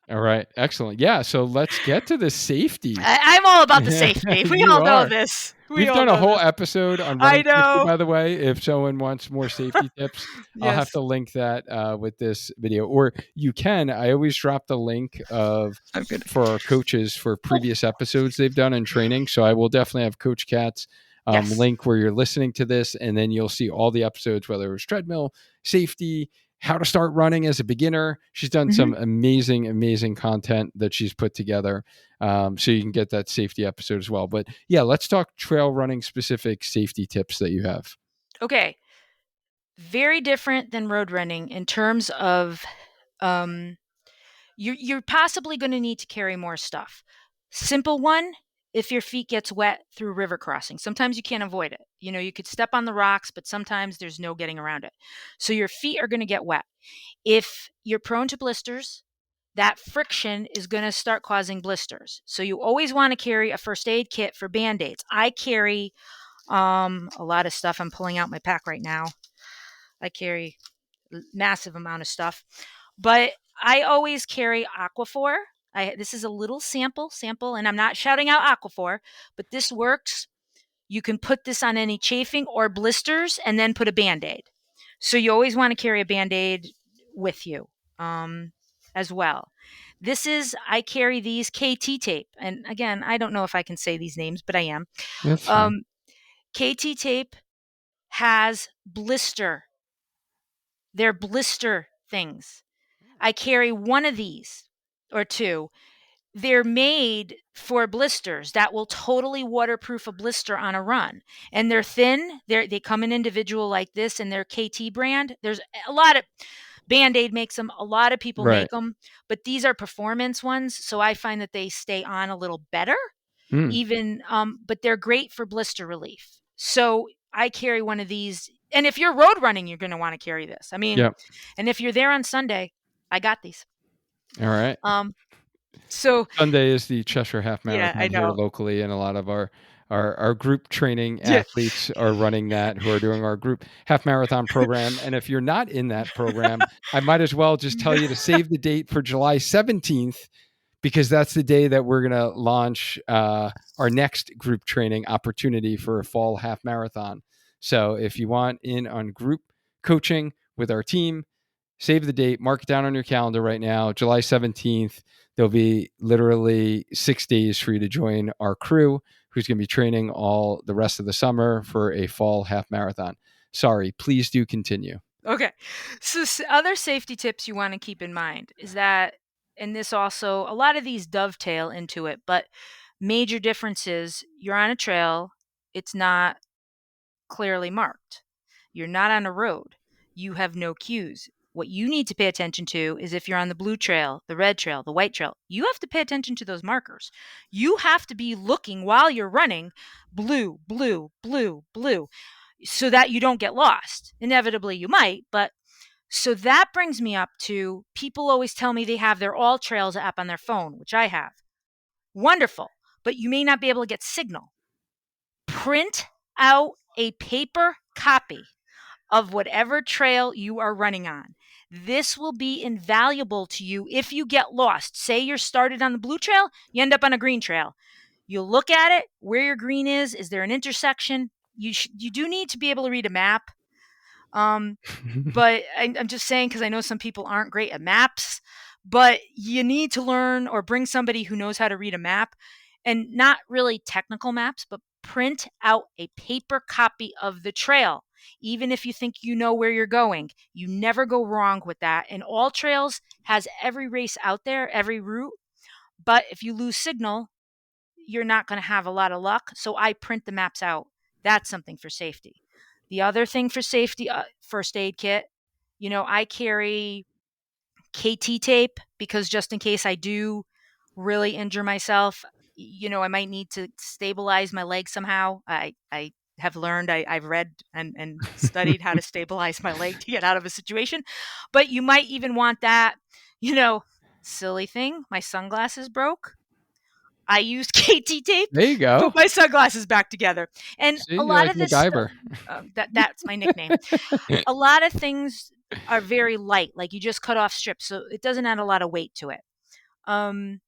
All right. Excellent. Yeah. So let's get to the safety. I'm all about the safety. We You all know are. this. We We've all done a know whole this. episode on I running safety, know. by the way. If someone wants more safety tips, I'll have Yes. to link that with this video, or you can. I always drop the link of I'm gonna. for our coaches for Oh, previous episodes they've done in training. So I will definitely have Coach Kat's yes. link where you're listening to this, and then you'll see all the episodes, whether it was treadmill, safety, how to start running as a beginner. She's done Mhm. some amazing, amazing content that she's put together. So you can get that safety episode as well. But yeah, let's talk trail running specific safety tips that you have. Okay. Very different than road running in terms of um, you're possibly going to need to carry more stuff. Simple one, if your feet gets wet through river crossing. Sometimes you can't avoid it. You could step on the rocks, but sometimes there's no getting around it. So your feet are going to get wet. If you're prone to blisters, that friction is going to start causing blisters. So you always want to carry a first aid kit for band-aids. I carry a lot of stuff. I'm pulling out my pack right now. I carry massive amount of stuff, but I always carry Aquaphor. This is a little sample, and I'm not shouting out Aquaphor, but this works. You can put this on any chafing or blisters, and then put a Band-Aid. So you always want to carry a Band-Aid with you, as well. I carry these KT tape, and again, I don't know if I can say these names, but I am. That's fine. Um, KT tape has blister They're blister things. I carry one of these or two. They're made for blisters that will totally waterproof a blister on a run. And they're thin. They come in individual like this, and they're KT brand. There's a lot of Band-Aid makes them. A lot of people Right. make them, but these are performance ones. So I find that they stay on a little better, Mm. even, but they're great for blister relief. So I carry one of these. And if you're road running, you're going to want to carry this. I mean, Yep. and if you're there on Sunday, I got these. All right. So Sunday is the Cheshire Half yeah, I Marathon here know. locally, and a lot of our group training athletes are running that, who are doing our group half marathon program. And if you're not in that program, I might as well just tell you to save the date for July 17th, because that's the day that we're going to launch our next group training opportunity for a fall half marathon. So if you want in on group coaching with our team, save the date, mark it down on your calendar right now, July 17th. There'll be literally 6 days for you to join our crew, who's going to be training all the rest of the summer for a fall half marathon. Sorry, please do continue. Okay. So other safety tips you want to keep in mind is that, and this also, a lot of these dovetail into it, but major differences: you're on a trail, it's not clearly marked. You're not on a road. You have no cues. What you need to pay attention to is if you're on the blue trail, the red trail, the white trail, you have to pay attention to those markers. You have to be looking while you're running, blue, blue, blue, blue, so that you don't get lost. Inevitably, you might, but so that brings me up to, people always tell me they have their All Trails app on their phone, which I have. Wonderful, but you may not be able to get signal. Print out a paper copy of whatever trail you are running on. This will be invaluable to you if you get lost. Say you're started on the blue trail, you end up on a green trail. You look at it, where your green is there an intersection? You do need to be able to read a map. But I'm just saying, because I know some people aren't great at maps, but you need to learn or bring somebody who knows how to read a map, and not really technical maps, but print out a paper copy of the trail. Even if you think you know where you're going, you never go wrong with that. And All Trails has every race out there, every route. But if you lose signal, you're not going to have a lot of luck. So I print the maps out. That's something for safety. The other thing for safety, first aid kit. I carry KT tape, because just in case I do really injure myself, I might need to stabilize my leg somehow. I have learned, I've read and studied how to stabilize my leg to get out of a situation. But you might even want that, silly thing. My sunglasses broke. I used KT tape There you to put go. my sunglasses back together. And See, a you're lot like of this stuff, MacGyver. that's my nickname. A lot of things are very light, like you just cut off strips, so it doesn't add a lot of weight to it.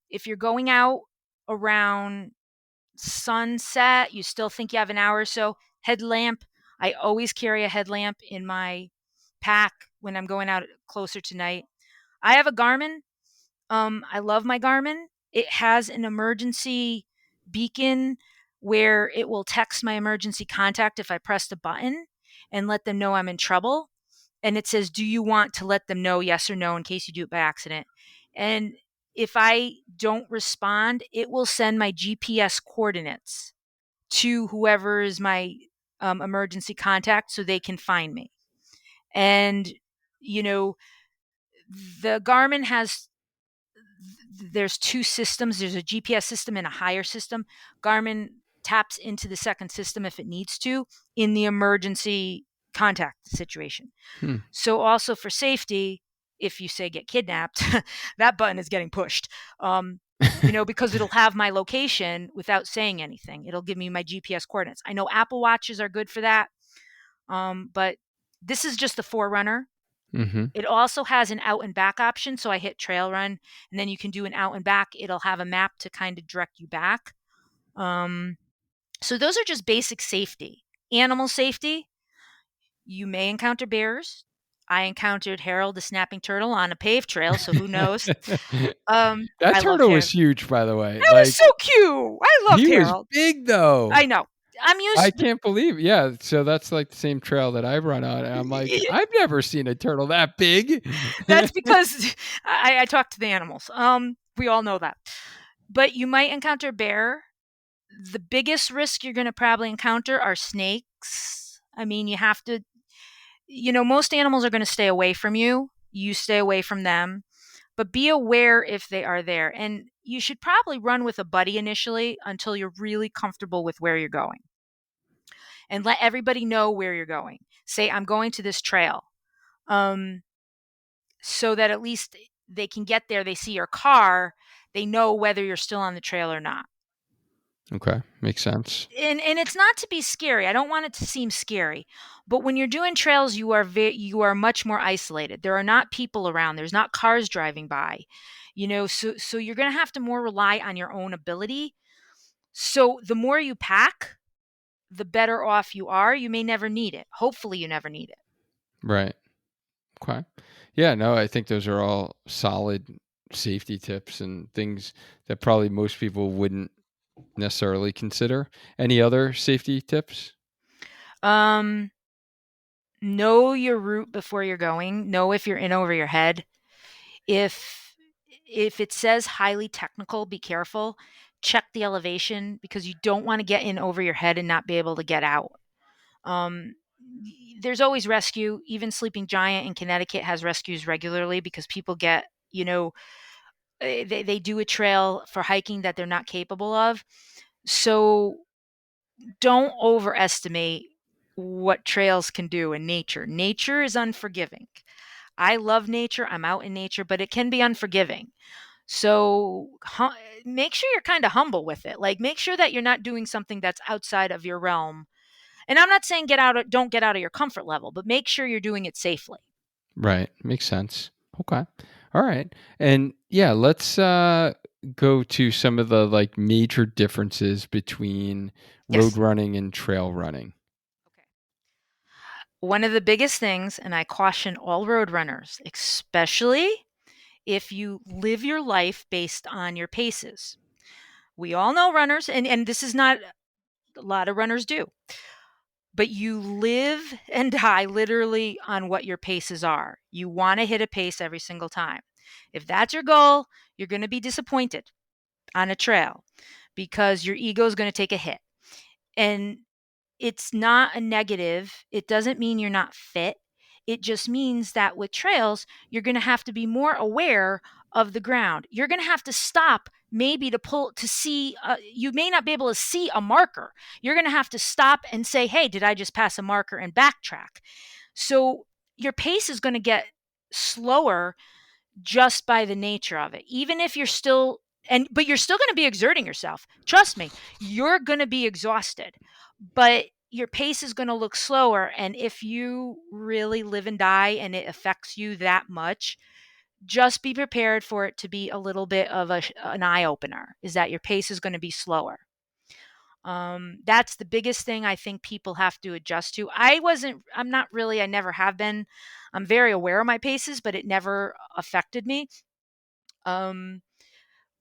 If you're going out around sunset, you still think you have an hour or so, headlamp. I always carry a headlamp in my pack when I'm going out closer to night. I have a Garmin. I love my Garmin. It has an emergency beacon where it will text my emergency contact if I press the button and let them know I'm in trouble. And it says, do you want to let them know, yes or no, in case you do it by accident? And if I don't respond, it will send my GPS coordinates to whoever is my emergency contact so they can find me. And, you know, the Garmin has, there's two systems. There's a GPS system and a higher system. Garmin taps into the second system if it needs to in the emergency contact situation. Hmm. So also for safety, if you say get kidnapped, that button is getting pushed. Because it'll have my location without saying anything. It'll give me my GPS coordinates. I know Apple Watches are good for that, but this is just the Forerunner. Mm-hmm. It also has an out and back option. So I hit trail run and then you can do an out and back. It'll have a map to kind of direct you back. So those are just basic safety. Animal safety, you may encounter bears. I encountered Harold the snapping turtle on a paved trail, so who knows? That I love turtle Harold. was huge, by the way. That was Like, so cute. I loved he was Harold. big though. I know. I'm I used. can't believe, yeah. So that's like the same trail that I run on. And I'm like, I've never seen a turtle that big. That's because I talk to the animals. We all know that. But you might encounter bear. The biggest risk you're going to probably encounter are snakes. I mean, you have to, most animals are going to stay away from you. You stay away from them, but be aware if they are there. And you should probably run with a buddy initially until you're really comfortable with where you're going, and let everybody know where you're going. Say, I'm going to this trail. Um, so that at least they can get there. They see your car, they know whether you're still on the trail or not. Okay, makes sense. And it's not to be scary. I don't want it to seem scary. But when you're doing trails, you are much more isolated. There are not people around. There's not cars driving by. So you're going to have to more rely on your own ability. So the more you pack, the better off you are. You may never need it. Hopefully you never need it. Right. Okay. Yeah, no, I think those are all solid safety tips and things that probably most people wouldn't necessarily consider. Any other safety tips? Um know your route before you're going. Know if you're in over your head. If it says highly technical, be careful. Check the elevation because you don't want to get in over your head and not be able to get out. Um, there's always rescue. Even Sleeping Giant in Connecticut has rescues regularly because people get, they do a trail for hiking that they're not capable of. So don't overestimate what trails can do in nature. Nature is unforgiving. I love nature. I'm out in nature, but it can be unforgiving. So make sure you're kind of humble with it. Like make sure that you're not doing something that's outside of your realm. And I'm not saying don't get out of your comfort level, but make sure you're doing it safely. Right. Makes sense. Okay. All right. And yeah, let's go to some of the like major differences between road Yes. running and trail running. Okay. One of the biggest things, and I caution all road runners, especially if you live your life based on your paces. We all know runners, and this is not a lot of runners do, but you live and die literally on what your paces are. You want to hit a pace every single time. If that's your goal, you're going to be disappointed on a trail because your ego is going to take a hit. And it's not a negative. It doesn't mean you're not fit. It just means that with trails, you're going to have to be more aware of the ground. You're going to have to stop maybe to see, you may not be able to see a marker. You're going to have to stop and say, hey, did I just pass a marker, and backtrack? So your pace is going to get slower just by the nature of it. Even if you're still, but you're still going to be exerting yourself. Trust me, you're going to be exhausted, but your pace is going to look slower. And if you really live and die and it affects you that much, just be prepared for it to be a little bit of an eye opener, is that your pace is going to be slower. That's the biggest thing I think people have to adjust to. I'm not really, I never have been. I'm very aware of my paces, but it never affected me. Um,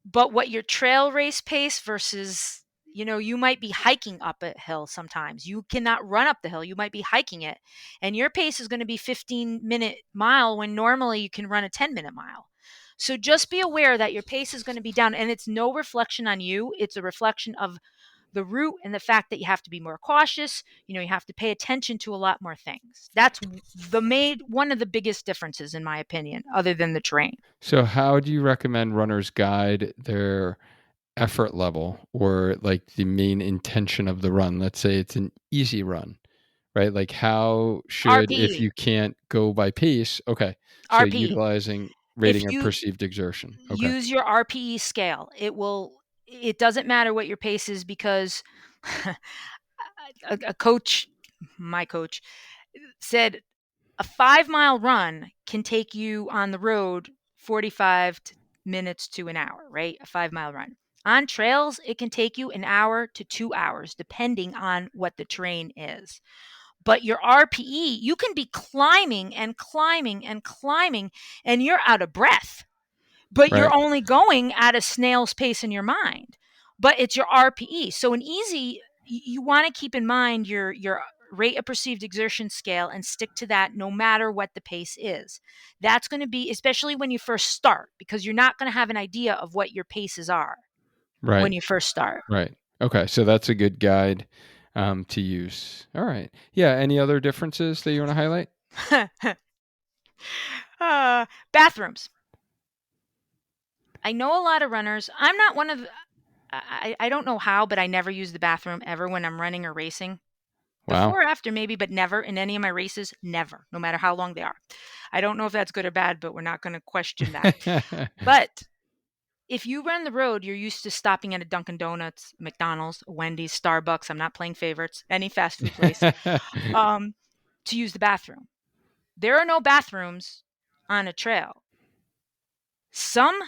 but what your trail race pace versus, you might be hiking up a hill sometimes. You cannot run up the hill. You might be hiking it. And your pace is going to be 15-minute mile when normally you can run a 10-minute mile. So just be aware that your pace is going to be down, and it's no reflection on you. It's a reflection of the route and the fact that you have to be more cautious. You have to pay attention to a lot more things. That's one of the biggest differences, in my opinion, other than the terrain. So how do you recommend runners guide their effort level or like the main intention of the run? Let's say it's an easy run, right? Like how should, if RPE. you can't go by pace, okay. So RPE. utilizing If rating of you perceived exertion. Okay. use your RPE scale, it doesn't matter what your pace is, because a coach, my coach, said a 5-mile run can take you on the road 45 minutes to an hour, right? A 5-mile run. On trails, it can take you an hour to 2 hours, depending on what the terrain is. But your RPE, you can be climbing and climbing and climbing, and you're out of breath, but you're Right. only going at a snail's pace in your mind. But it's your RPE. So an easy you want to keep in mind your rate of perceived exertion scale and stick to that no matter what the pace is. That's going to be, especially when you first start, because you're not going to have an idea of what your paces are when Right. you first start. Right. Okay. So that's a good guide to use. All right. Yeah. Any other differences that you want to highlight? Bathrooms. I know a lot of runners. I'm not one of I don't know how, but I never use the bathroom ever when I'm running or racing. Wow. Before or after, maybe, but never in any of my races, never, no matter how long they are. I don't know if that's good or bad, but we're not going to question that. But if you run the road, you're used to stopping at a Dunkin' Donuts, McDonald's, Wendy's, Starbucks. I'm not playing favorites, any fast food place, um, to use the bathroom. There are no bathrooms on a trail. Some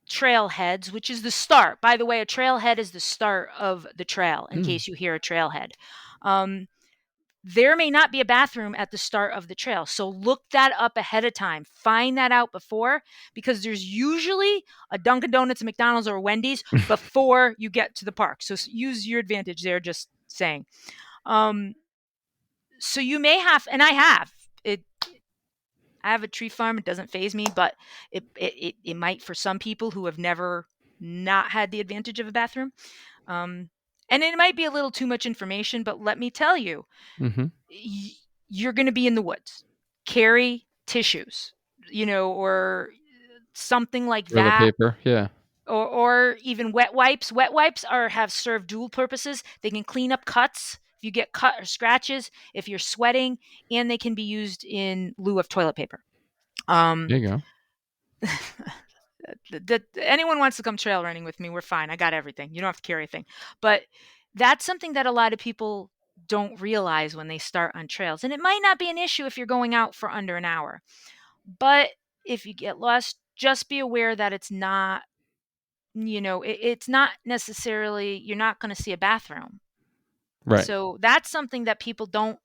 trailheads, which is the start. By the way, a trailhead is the start of the trail, in Hmm. case you hear a trailhead. Um, there may not be a bathroom at the start of the trail. So look that up ahead of time. Find that out before, because there's usually a Dunkin' Donuts, a McDonald's, or a Wendy's before you get to the park. So use your advantage there, just saying. Um, so you may have, and I have it. I have a tree farm. It doesn't phase me, but it might for some people who have never not had the advantage of a bathroom. Um, and it might be a little too much information, but let me tell you, Hmm. you're going to be in the woods. Carry tissues, or something like Toilet that, paper. Yeah. or even wet wipes. Wet wipes have served dual purposes. They can clean up cuts if you get cut or scratches, if you're sweating, and they can be used in lieu of toilet paper. Um, There you go. anyone wants to come trail running with me, we're fine. I got everything. You don't have to carry anything. But that's something that a lot of people don't realize when they start on trails. And it might not be an issue if you're going out for under an hour. But if you get lost, just be aware that it's not, it's not necessarily, you're not going to see a bathroom. Right. So that's something that people don't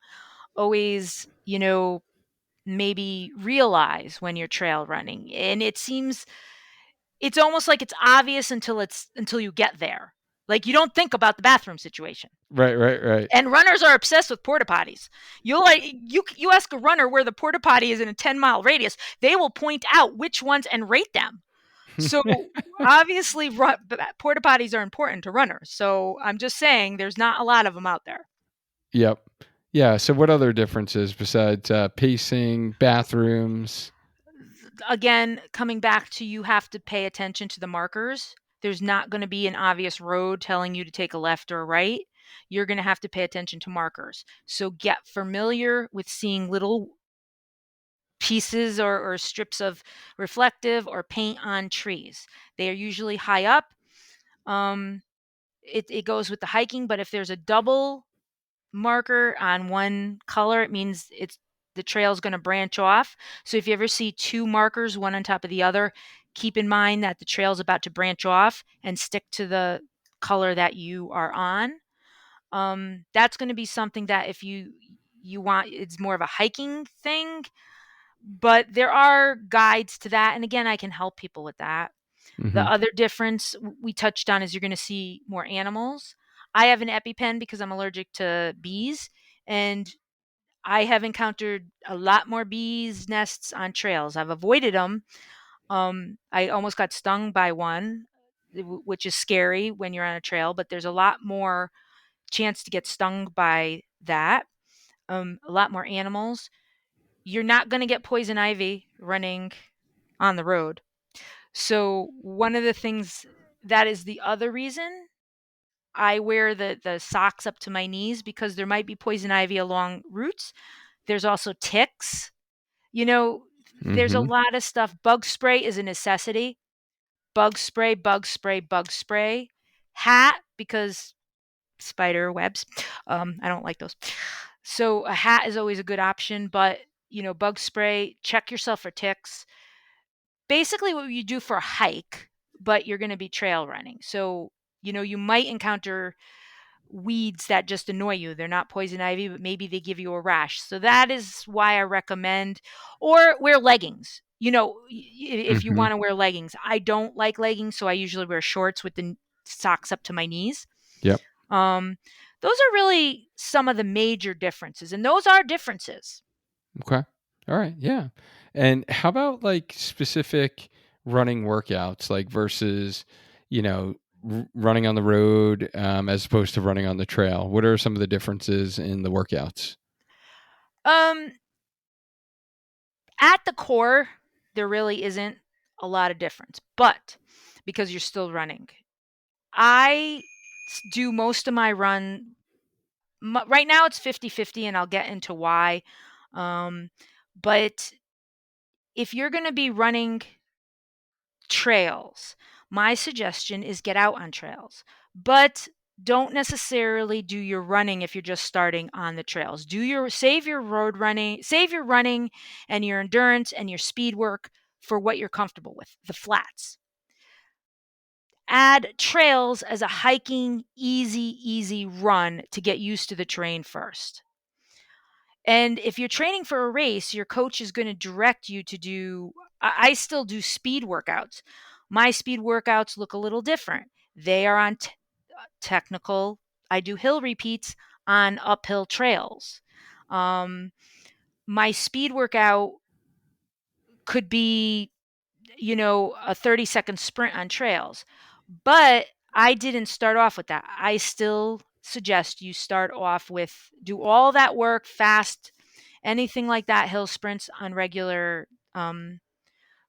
always, maybe realize when you're trail running. And it's almost like it's obvious until you get there. Like, you don't think about the bathroom situation. Right. Right. Right. And runners are obsessed with porta potties. You ask a runner where the porta potty is in a 10-mile radius, they will point out which ones and rate them. So obviously, porta potties are important to runners. So I'm just saying, there's not a lot of them out there. Yep. Yeah. So, what other differences besides pacing, bathrooms? Again, coming back to, you have to pay attention to the markers. There's not going to be an obvious road telling you to take a left or a right. You're going to have to pay attention to markers. So get familiar with seeing little pieces or strips of reflective or paint on trees. They are usually high up. Um, it goes with the hiking, but if there's a double marker on one color, it means the trail is going to branch off. So if you ever see two markers, one on top of the other, keep in mind that the trail is about to branch off, and stick to the color that you are on. That's going to be something that if you want, it's more of a hiking thing, but there are guides to that. And again, I can help people with that. Hmm. The other difference we touched on is you're going to see more animals. I have an EpiPen because I'm allergic to bees, and I have encountered a lot more bees nests on trails. I've avoided them. I almost got stung by one, which is scary when you're on a trail, but there's a lot more chance to get stung by that. A lot more animals. You're not going to get poison ivy running on the road. So one of the things, that is the other reason I wear the socks up to my knees, because there might be poison ivy along routes. There's also ticks. You know, there's a Hmm. lot of stuff. Bug spray is a necessity. Bug spray, bug spray, bug spray. Hat, because spider webs. I don't like those. So a hat is always a good option, but bug spray, check yourself for ticks. Basically what you do for a hike, but you're going to be trail running. So, you might encounter weeds that just annoy you. They're not poison ivy, but maybe they give you a rash. So that is why I recommend, or wear leggings. If you Hmm. want to wear leggings. I don't like leggings, so I usually wear shorts with the socks up to my knees. Yep. Um, Those are really some of the major differences, and those are differences. Okay. All right. Yeah. And how about like specific running workouts, like versus, you know, running on the road as opposed to running on the trail? What are some of the differences in the workouts? Um, at the core, there really isn't a lot of difference, but because you're still running, I do most of my run. Right now, it's 50-50, and I'll get into why. Um, but if you're going to be running trails, my suggestion is get out on trails, but don't necessarily do your running if you're just starting on the trails. Save your road running, save your running and your endurance and your speed work for what you're comfortable with, the flats. Add trails as a hiking easy run to get used to the terrain first. And if you're training for a race, your coach is going to direct you to do. I still do speed workouts. My speed workouts look a little different. They are on technical. I do hill repeats on uphill trails. Um, my speed workout could be, a 30-second sprint on trails, but I didn't start off with that. I still suggest you start off with do all that work fast, anything like that, hill sprints on regular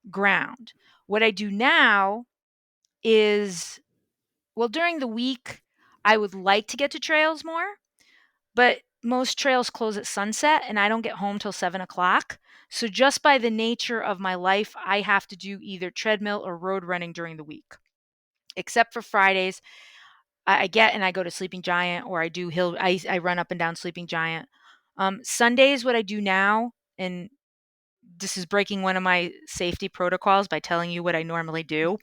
ground. What I do now is, well, during the week, I would like to get to trails more, but most trails close at sunset and I don't get home till 7 o'clock. So, just by the nature of my life, I have to do either treadmill or road running during the week. Except for Fridays, I get and I go to Sleeping Giant, or I do I run up and down Sleeping Giant. Sundays, what I do now, and this is breaking one of my safety protocols by telling you what I normally do.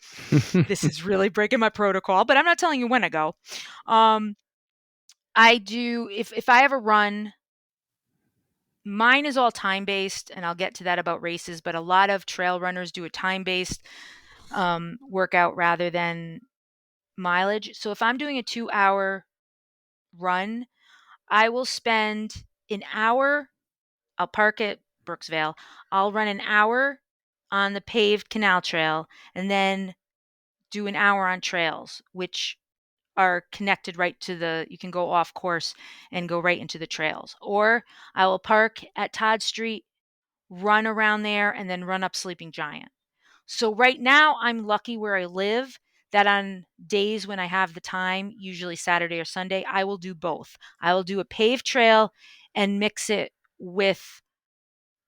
This is really breaking my protocol, but I'm not telling you when I go. Um, I do if I have a run, mine is all time based, and I'll get to that about races. But a lot of trail runners do a time based workout rather than mileage. So if I'm doing a 2 hour run, I will spend an hour. I'll park at Brooksvale. I'll run an hour on the paved canal trail and then do an hour on trails, which are connected right to you can go off course and go right into the trails. Or I will park at Todd Street, run around there, and then run up Sleeping Giant. So right now, I'm lucky where I live that on days when I have the time, usually Saturday or Sunday, I will do both. I will do a paved trail and mix it with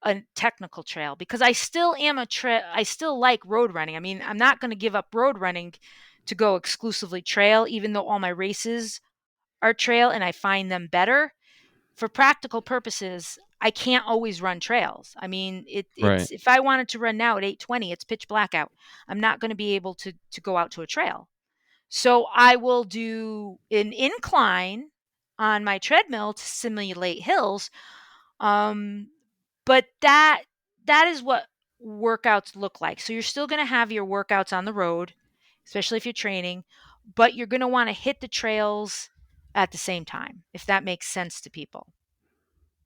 a technical trail because I still am I still like road running. I mean, I'm not going to give up road running to go exclusively trail, even though all my races are trail and I find them better. For practical purposes, I can't always run trails. I mean, Right. it's if I wanted to run now at 8:20, it's pitch black out. I'm not going to be able to go out to a trail. So I will do an incline on my treadmill to simulate hills. Um, but that is what workouts look like. So you're still going to have your workouts on the road, especially if you're training, but you're going to want to hit the trails at the same time, if that makes sense to people.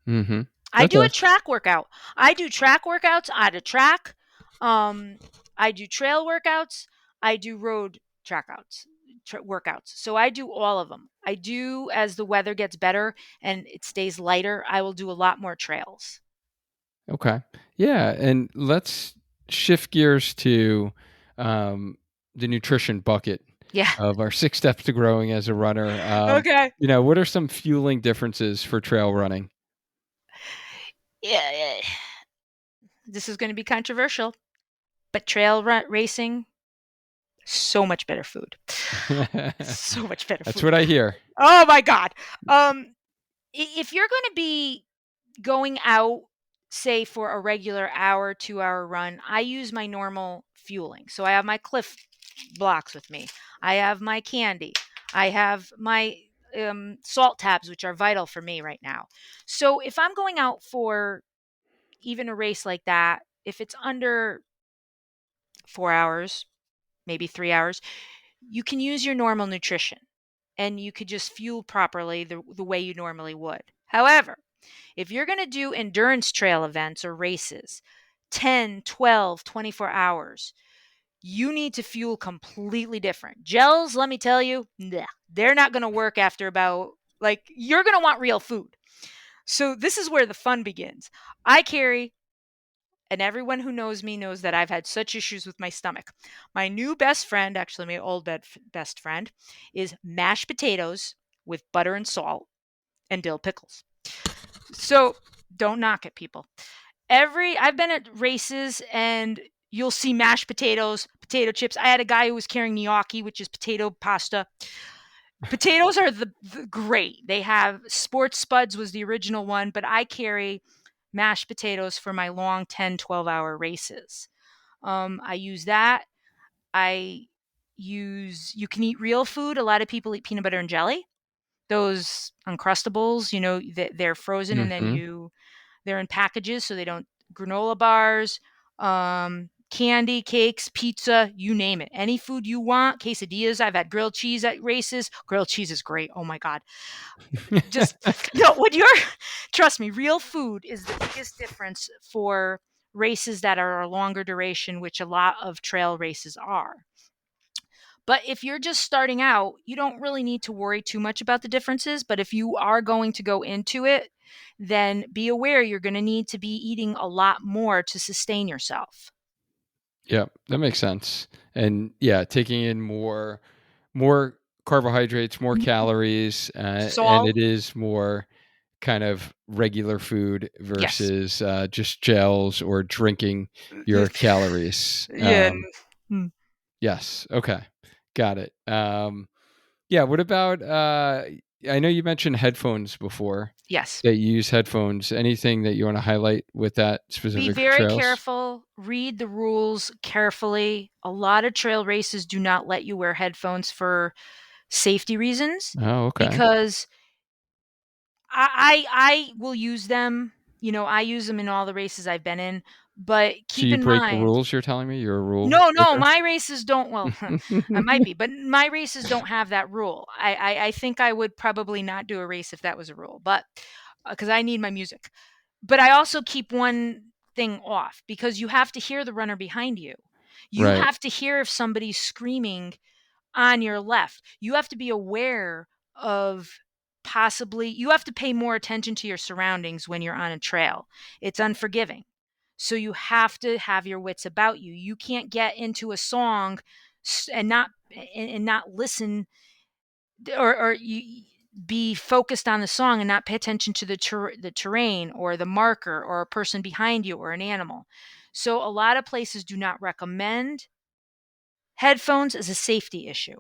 Mm-hmm. I That do a does. track workout. I do track workouts at a track. Um, I do trail workouts. I do road workouts. So I do all of them. I do as the weather gets better and it stays lighter. I will do a lot more trails. Okay. Yeah, and let's shift gears to um, the nutrition bucket Yeah. of our 6 steps to growing as a runner. Okay. What are some fueling differences for trail running? Yeah, yeah. This is going to be controversial, but racing, so much better food. So much better That's food. what I hear. Oh my god. If you're going to be going out, say for a regular hour, 2 hour run, I use my normal fueling. So I have my Cliff blocks with me. I have my candy. I have my salt tabs, which are vital for me right now. So if I'm going out for even a race like that, if it's under 4 hours, maybe 3 hours, you can use your normal nutrition. and you could just fuel properly the way you normally would. However, if you're going to do endurance trail events or races, 10, 12, 24 hours, you need to fuel completely different. Gels, let me tell you, nah, they're not going to work after about, like, you're going to want real food. So this is where the fun begins. I carry, and everyone who knows me knows that I've had such issues with my stomach. My new best friend, actually my old best friend, is mashed potatoes with butter and salt and dill pickles. So don't knock it, people. I've been at races and you'll see mashed potatoes, potato chips. I had a guy who was carrying gnocchi, which is potato pasta. Potatoes are the great. They have sports spuds was the original one, but I carry mashed potatoes for my long 10, 12-hour races. I use that. I you can eat real food. A lot of people eat peanut butter and jelly. Those Uncrustables, they're frozen and then Hmm. they're in packages so they don't, granola bars, candy, cakes, pizza, you name it. Any food you want, quesadillas. I've had grilled cheese at races. Grilled cheese is great. Oh my God. Just, no, when you're, trust me, real food is the biggest difference for races that are a longer duration, which a lot of trail races are. But if you're just starting out, you don't really need to worry too much about the differences. But if you are going to go into it, then be aware you're going to need to be eating a lot more to sustain yourself. Yeah, that makes sense. And yeah, taking in more carbohydrates, more calories, and Salt, it is more kind of regular food yes. versus just gels or drinking your calories. Yeah. Yes. Okay. Got it. Yeah. What about? I know you mentioned headphones before. Yes. That you use headphones. Anything that you want to highlight with that Be specific for very trails? careful. Read the rules carefully. A lot of trail races do not let you wear headphones for safety reasons Oh, okay. because I will use them. I use them in all the races I've been in, but So keep you in break the mind, rules. You're telling me you're a rule no, breaker. my races don't. Well, I might be, but my races don't have that rule. I think I would probably not do a race if that was a rule, but because I need my music. But I also keep one thing off because you have to hear the runner behind you. You Right. have to hear if somebody's screaming on your left. You have to be aware of, possibly, you have to pay more attention to your surroundings when you're on a trail. It's unforgiving. So you have to have your wits about you. You can't get into a song and not listen, or you be focused on the song and not pay attention to the terrain or the marker or a person behind you or an animal. So a lot of places do not recommend headphones as a safety issue.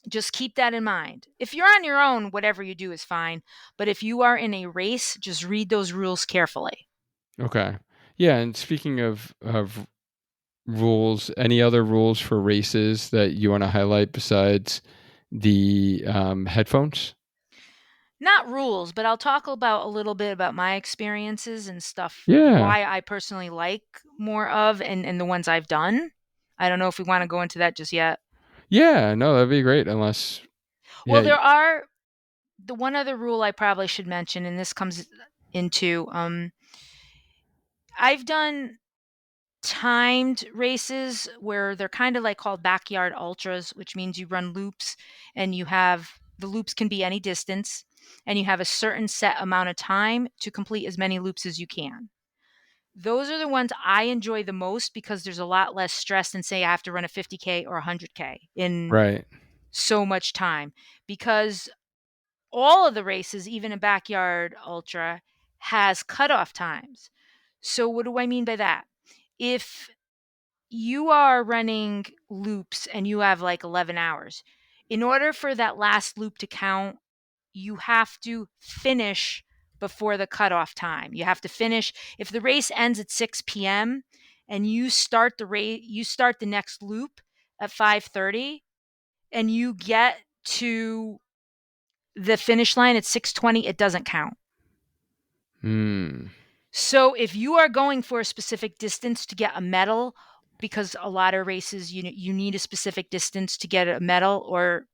Just keep that in mind. If you're on your own, whatever you do is fine. But if you are in a race, just read those rules carefully. Okay. Yeah. And speaking of rules, any other rules for races that you want to highlight besides the headphones? Not rules, but I'll talk about a little bit about my experiences and stuff, Yeah. why I personally like more of, and the ones I've done. I don't know if we want to go into that just yet. Yeah. No, that'd be great. Unless, Well, yeah. there are the one other rule I probably should mention, and this comes into I've done timed races where they're kind of like called backyard ultras, which means you run loops and the loops can be any distance and you have a certain set amount of time to complete as many loops as you can. Those are the ones I enjoy the most because there's a lot less stress than, say, I have to run a 50K or 100K in Right. so much time, because all of the races, even a backyard ultra, has cutoff times. So what do I mean by that? If you are running loops and you have like 11 hours, in order for that last loop to count, you have to finish before the cutoff time. You have to finish. If the race ends at 6 p.m. and you start the next loop at 5:30 and you get to the finish line at 6:20, it doesn't count. Hmm. So if you are going for a specific distance to get a medal, because a lot of races you need a specific distance to get a medal, or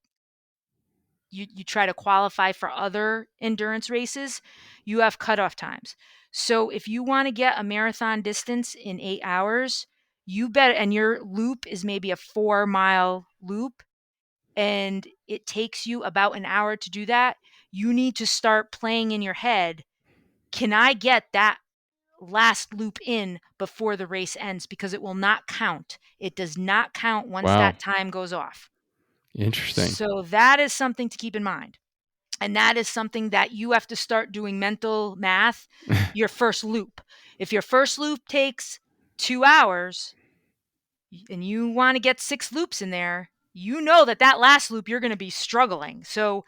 you try to qualify for other endurance races, you have cutoff times. So if you want to get a marathon distance in 8 hours, you bet, and your loop is maybe a 4 mile loop, and it takes you about an hour to do that, you need to start playing in your head, can I get that last loop in before the race ends? Because it will not count. It does not count once Wow. that time goes off. Interesting. So that is something to keep in mind. And that is something that you have to start doing mental math your first loop. If your first loop takes 2 hours and you want to get 6 loops in there, you know that that last loop you're going to be struggling. So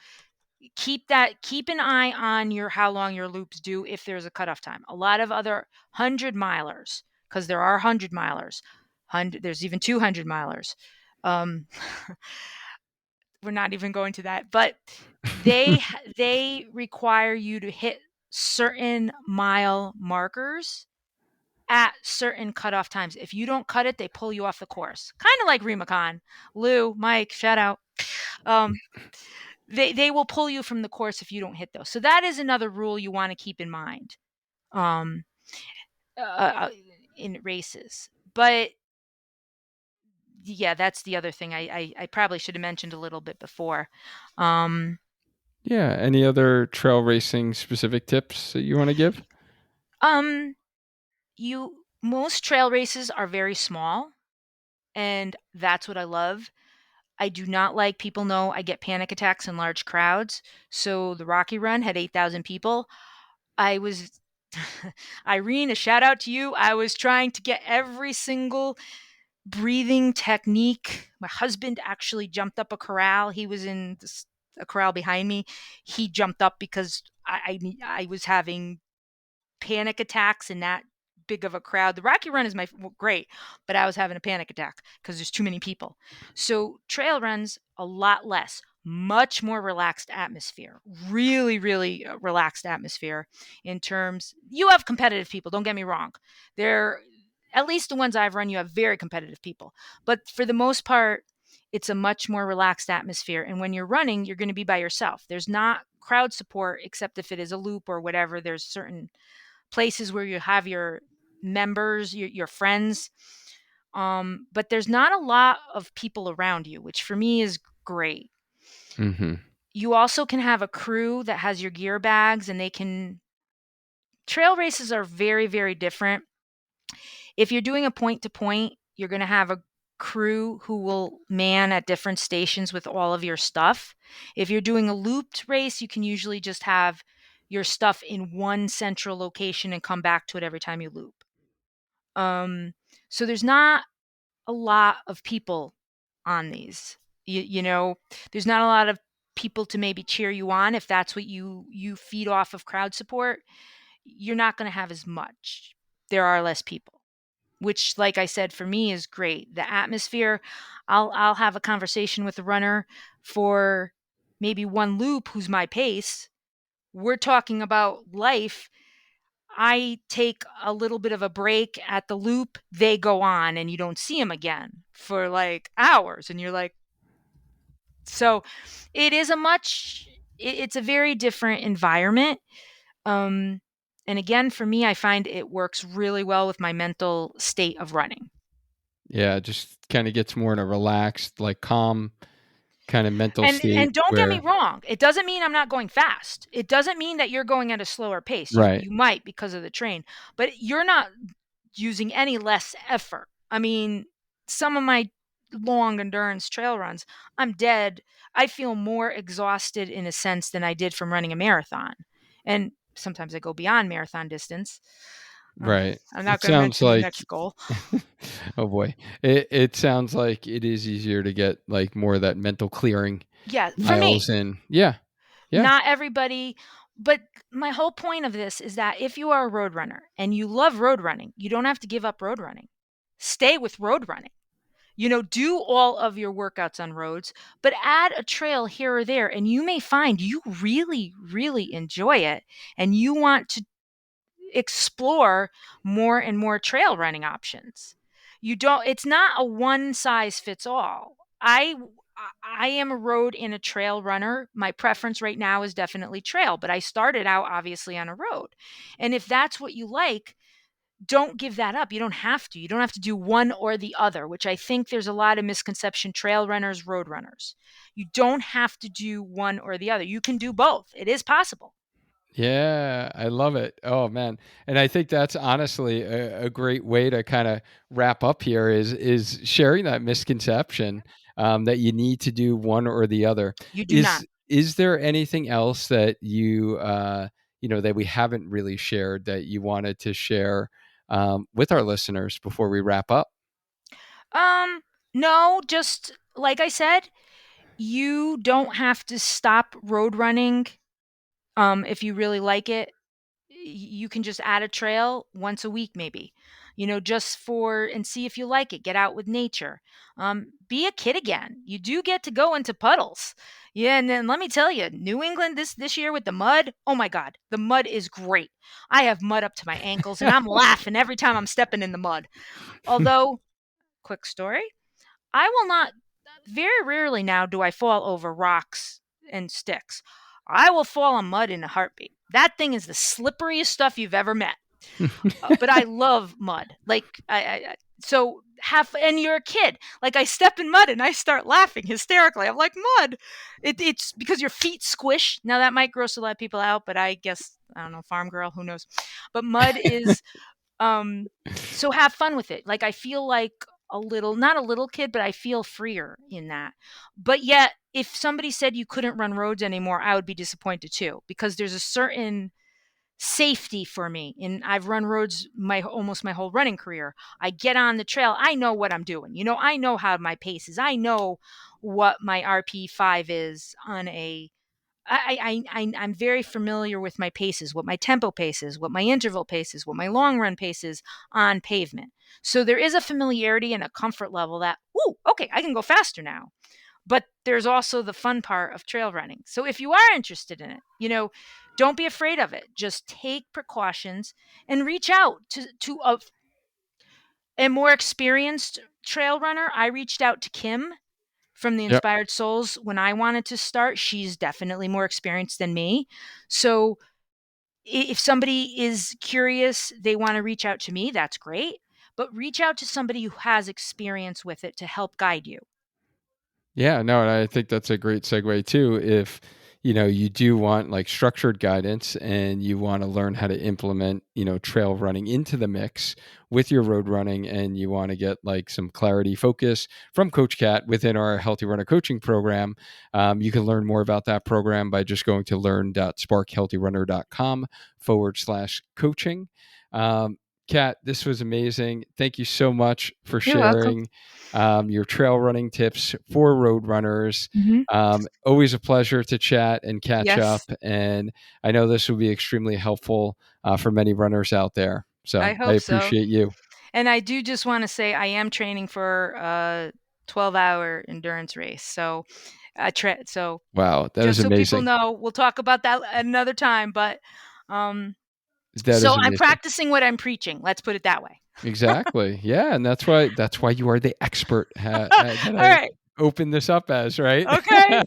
keep an eye on your how long your loops do if there's a cutoff time. A lot of other 100 milers, because there are 100 milers, there's even 200 milers. Um, we're not even going to that, but they require you to hit certain mile markers at certain cutoff times. If you don't cut it, they pull you off the course. Kind of like Remacon. Lou, Mike, shout out. Um, they will pull you from the course if you don't hit those. So that is another rule you want to keep in mind um, uh, uh, in races. But yeah, that's the other thing I probably should have mentioned a little bit before. Um, Yeah. Any other trail racing specific tips that you want to give? um, most trail races are very small, and that's what I love. I do not like, people know I get panic attacks in large crowds. So the Rocky Run had 8,000 people. I was Irene, a shout out to you. I was trying to get every single breathing technique. My husband actually jumped up a corral. He was in a corral behind me. He jumped up because I was having panic attacks in that big of a crowd. The Rocky Run is great, but I was having a panic attack because there's too many people. So trail runs a lot less, much more relaxed atmosphere, really, really relaxed atmosphere. In terms, you have competitive people. Don't get me wrong. They're, at least the ones I've run, you have very competitive people, but for the most part, it's a much more relaxed atmosphere. And when you're running, you're going to be by yourself. There's not crowd support, except if it is a loop or whatever. There's certain places where you have your members, your friends. But there's not a lot of people around you, which for me is great. Mm-hmm. You also can have a crew that has your gear bags, and they can. Trail races are very, very different. If you're doing a point to point, you're going to have a crew who will man at different stations with all of your stuff. If you're doing a looped race, you can usually just have your stuff in one central location and come back to it every time you loop. Um, so there's not a lot of people on these. You know, there's not a lot of people to maybe cheer you on if that's what you feed off of crowd support. You're not going to have as much. There are less people, which, like I said, for me is great. The atmosphere. I'll have a conversation with the runner for maybe one loop who's my pace. We're talking about life. I take a little bit of a break at the loop, they go on and you don't see them again for like hours. And you're like, so it is it's a very different environment. Um, and again, for me, I find it works really well with my mental state of running. Yeah. Just kind of gets more in a relaxed, like calm kind of mental And state don't get me where, wrong, it doesn't mean I'm not going fast. It doesn't mean that you're going at a slower pace. right. You might because of the train, but you're not using any less effort. I mean, some of my long endurance trail runs, I'm dead. I feel more exhausted in a sense than I did from running a marathon. And sometimes I go beyond marathon distance. Uh, Right. I'm not It going to sounds mention the like, next goal. oh boy, it sounds like it is easier to get like more of that mental clearing Yeah, for miles me, in. Yeah. Yeah. not everybody. But my whole point of this is that if you are a road runner and you love road running, you don't have to give up road running. Stay with road running. You know, do all of your workouts on roads, but add a trail here or there, and you may find you really, really enjoy it and you want to explore more and more trail running options. You don't, it's not a one size fits all. I am a road and a trail runner. My preference right now is definitely trail, but I started out obviously on a road. And if that's what you like, don't give that up. You don't have to. You don't have to do one or the other, which I think there's a lot of misconception: trail runners, road runners. You don't have to do one or the other. You can do both. It is possible. Yeah, I love it. Oh man. And I think that's honestly a great way to kind of wrap up here is sharing that misconception that you need to do one or the other. You do not. Is there anything else that that we haven't really shared that you wanted to share with our listeners before we wrap up? Um, no, just like I said, you don't have to stop road running if you really like it. You can just add a trail once a week, maybe, just for and see if you like it. Get out with nature. Be a kid again. You do get to go into puddles. Yeah, and then let me tell you, New England this year with the mud. Oh my God, the mud is great. I have mud up to my ankles, and I'm laughing every time I'm stepping in the mud. Although, quick story, I will not. Very rarely now do I fall over rocks and sticks. I will fall on mud in a heartbeat. That thing is the slipperiest stuff you've ever met. But I love mud. Like so have and you're a kid. Like I step in mud and I start laughing hysterically. I'm like mud. It's because your feet squish. Now that might gross a lot of people out, but I guess I don't know, farm girl, who knows. But mud is um so have fun with it. Like I feel like a little, not a little kid, but I feel freer in that. But yet if somebody said you couldn't run roads anymore, I would be disappointed too, because there's a certain safety for me. And I've run roads my almost my whole running career. I get on the trail, I know what I'm doing. I know how my pace is. I know what my RP5 is on a I'm very familiar with my paces, what my tempo paces, what my interval paces, what my long run paces on pavement. So there is a familiarity and a comfort level that, ooh, okay, I can go faster now. But there's also the fun part of trail running. So if you are interested in it, don't be afraid of it. Just take precautions and reach out to a more experienced trail runner. I reached out to Kim from the Yep. Inspired Souls when I wanted to start. She's definitely more experienced than me. So if somebody is curious, they want to reach out to me, that's great. But reach out to somebody who has experience with it to help guide you. Yeah, no, and I think that's a great segue too. If you do want like structured guidance and you want to learn how to implement, trail running into the mix with your road running, and you want to get like some clarity, focus from Coach Cat within our Healthy Runner coaching program, you can learn more about that program by just going to learn.sparkhealthyrunner.com/coaching. Kat, this was amazing. Thank you so much for You're welcome. sharing your trail running tips for road runners. Hmm. Always a pleasure to chat and catch up. Yes, And I know this will be extremely helpful for many runners out there. I So I hope so. appreciate you. And I do just want to say I am training for a 12-hour endurance race. So Wow, that is just so people amazing. know, we'll talk about that another time. But That so is I'm amazing. practicing what I'm preaching. Let's put it that way. Exactly. Yeah, and that's why you are the expert that All I right. opened this up as, right? Okay.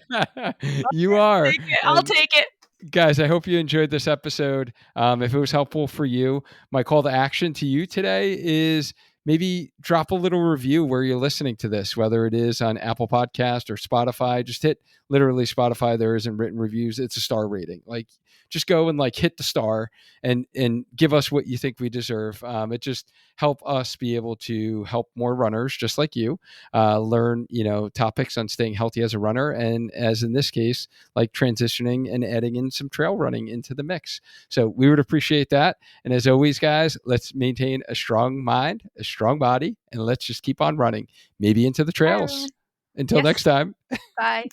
You are. Take it. I'll And take it. guys, I hope you enjoyed this episode. If it was helpful for you, my call to action to you today is maybe drop a little review where you're listening to this, whether it is on Apple Podcast or Spotify. Just hit literally Spotify. There isn't written reviews. It's a star rating. Like just go and like hit the star and give us what you think we deserve. It just help us be able to help more runners just like you learn, topics on staying healthy as a runner. And as in this case, like transitioning and adding in some trail running into the mix. So we would appreciate that. And as always, guys, let's maintain a strong mind, a strong body, and let's just keep on running, maybe into the Bye, trails. everyone. Until Yes. next time. Bye.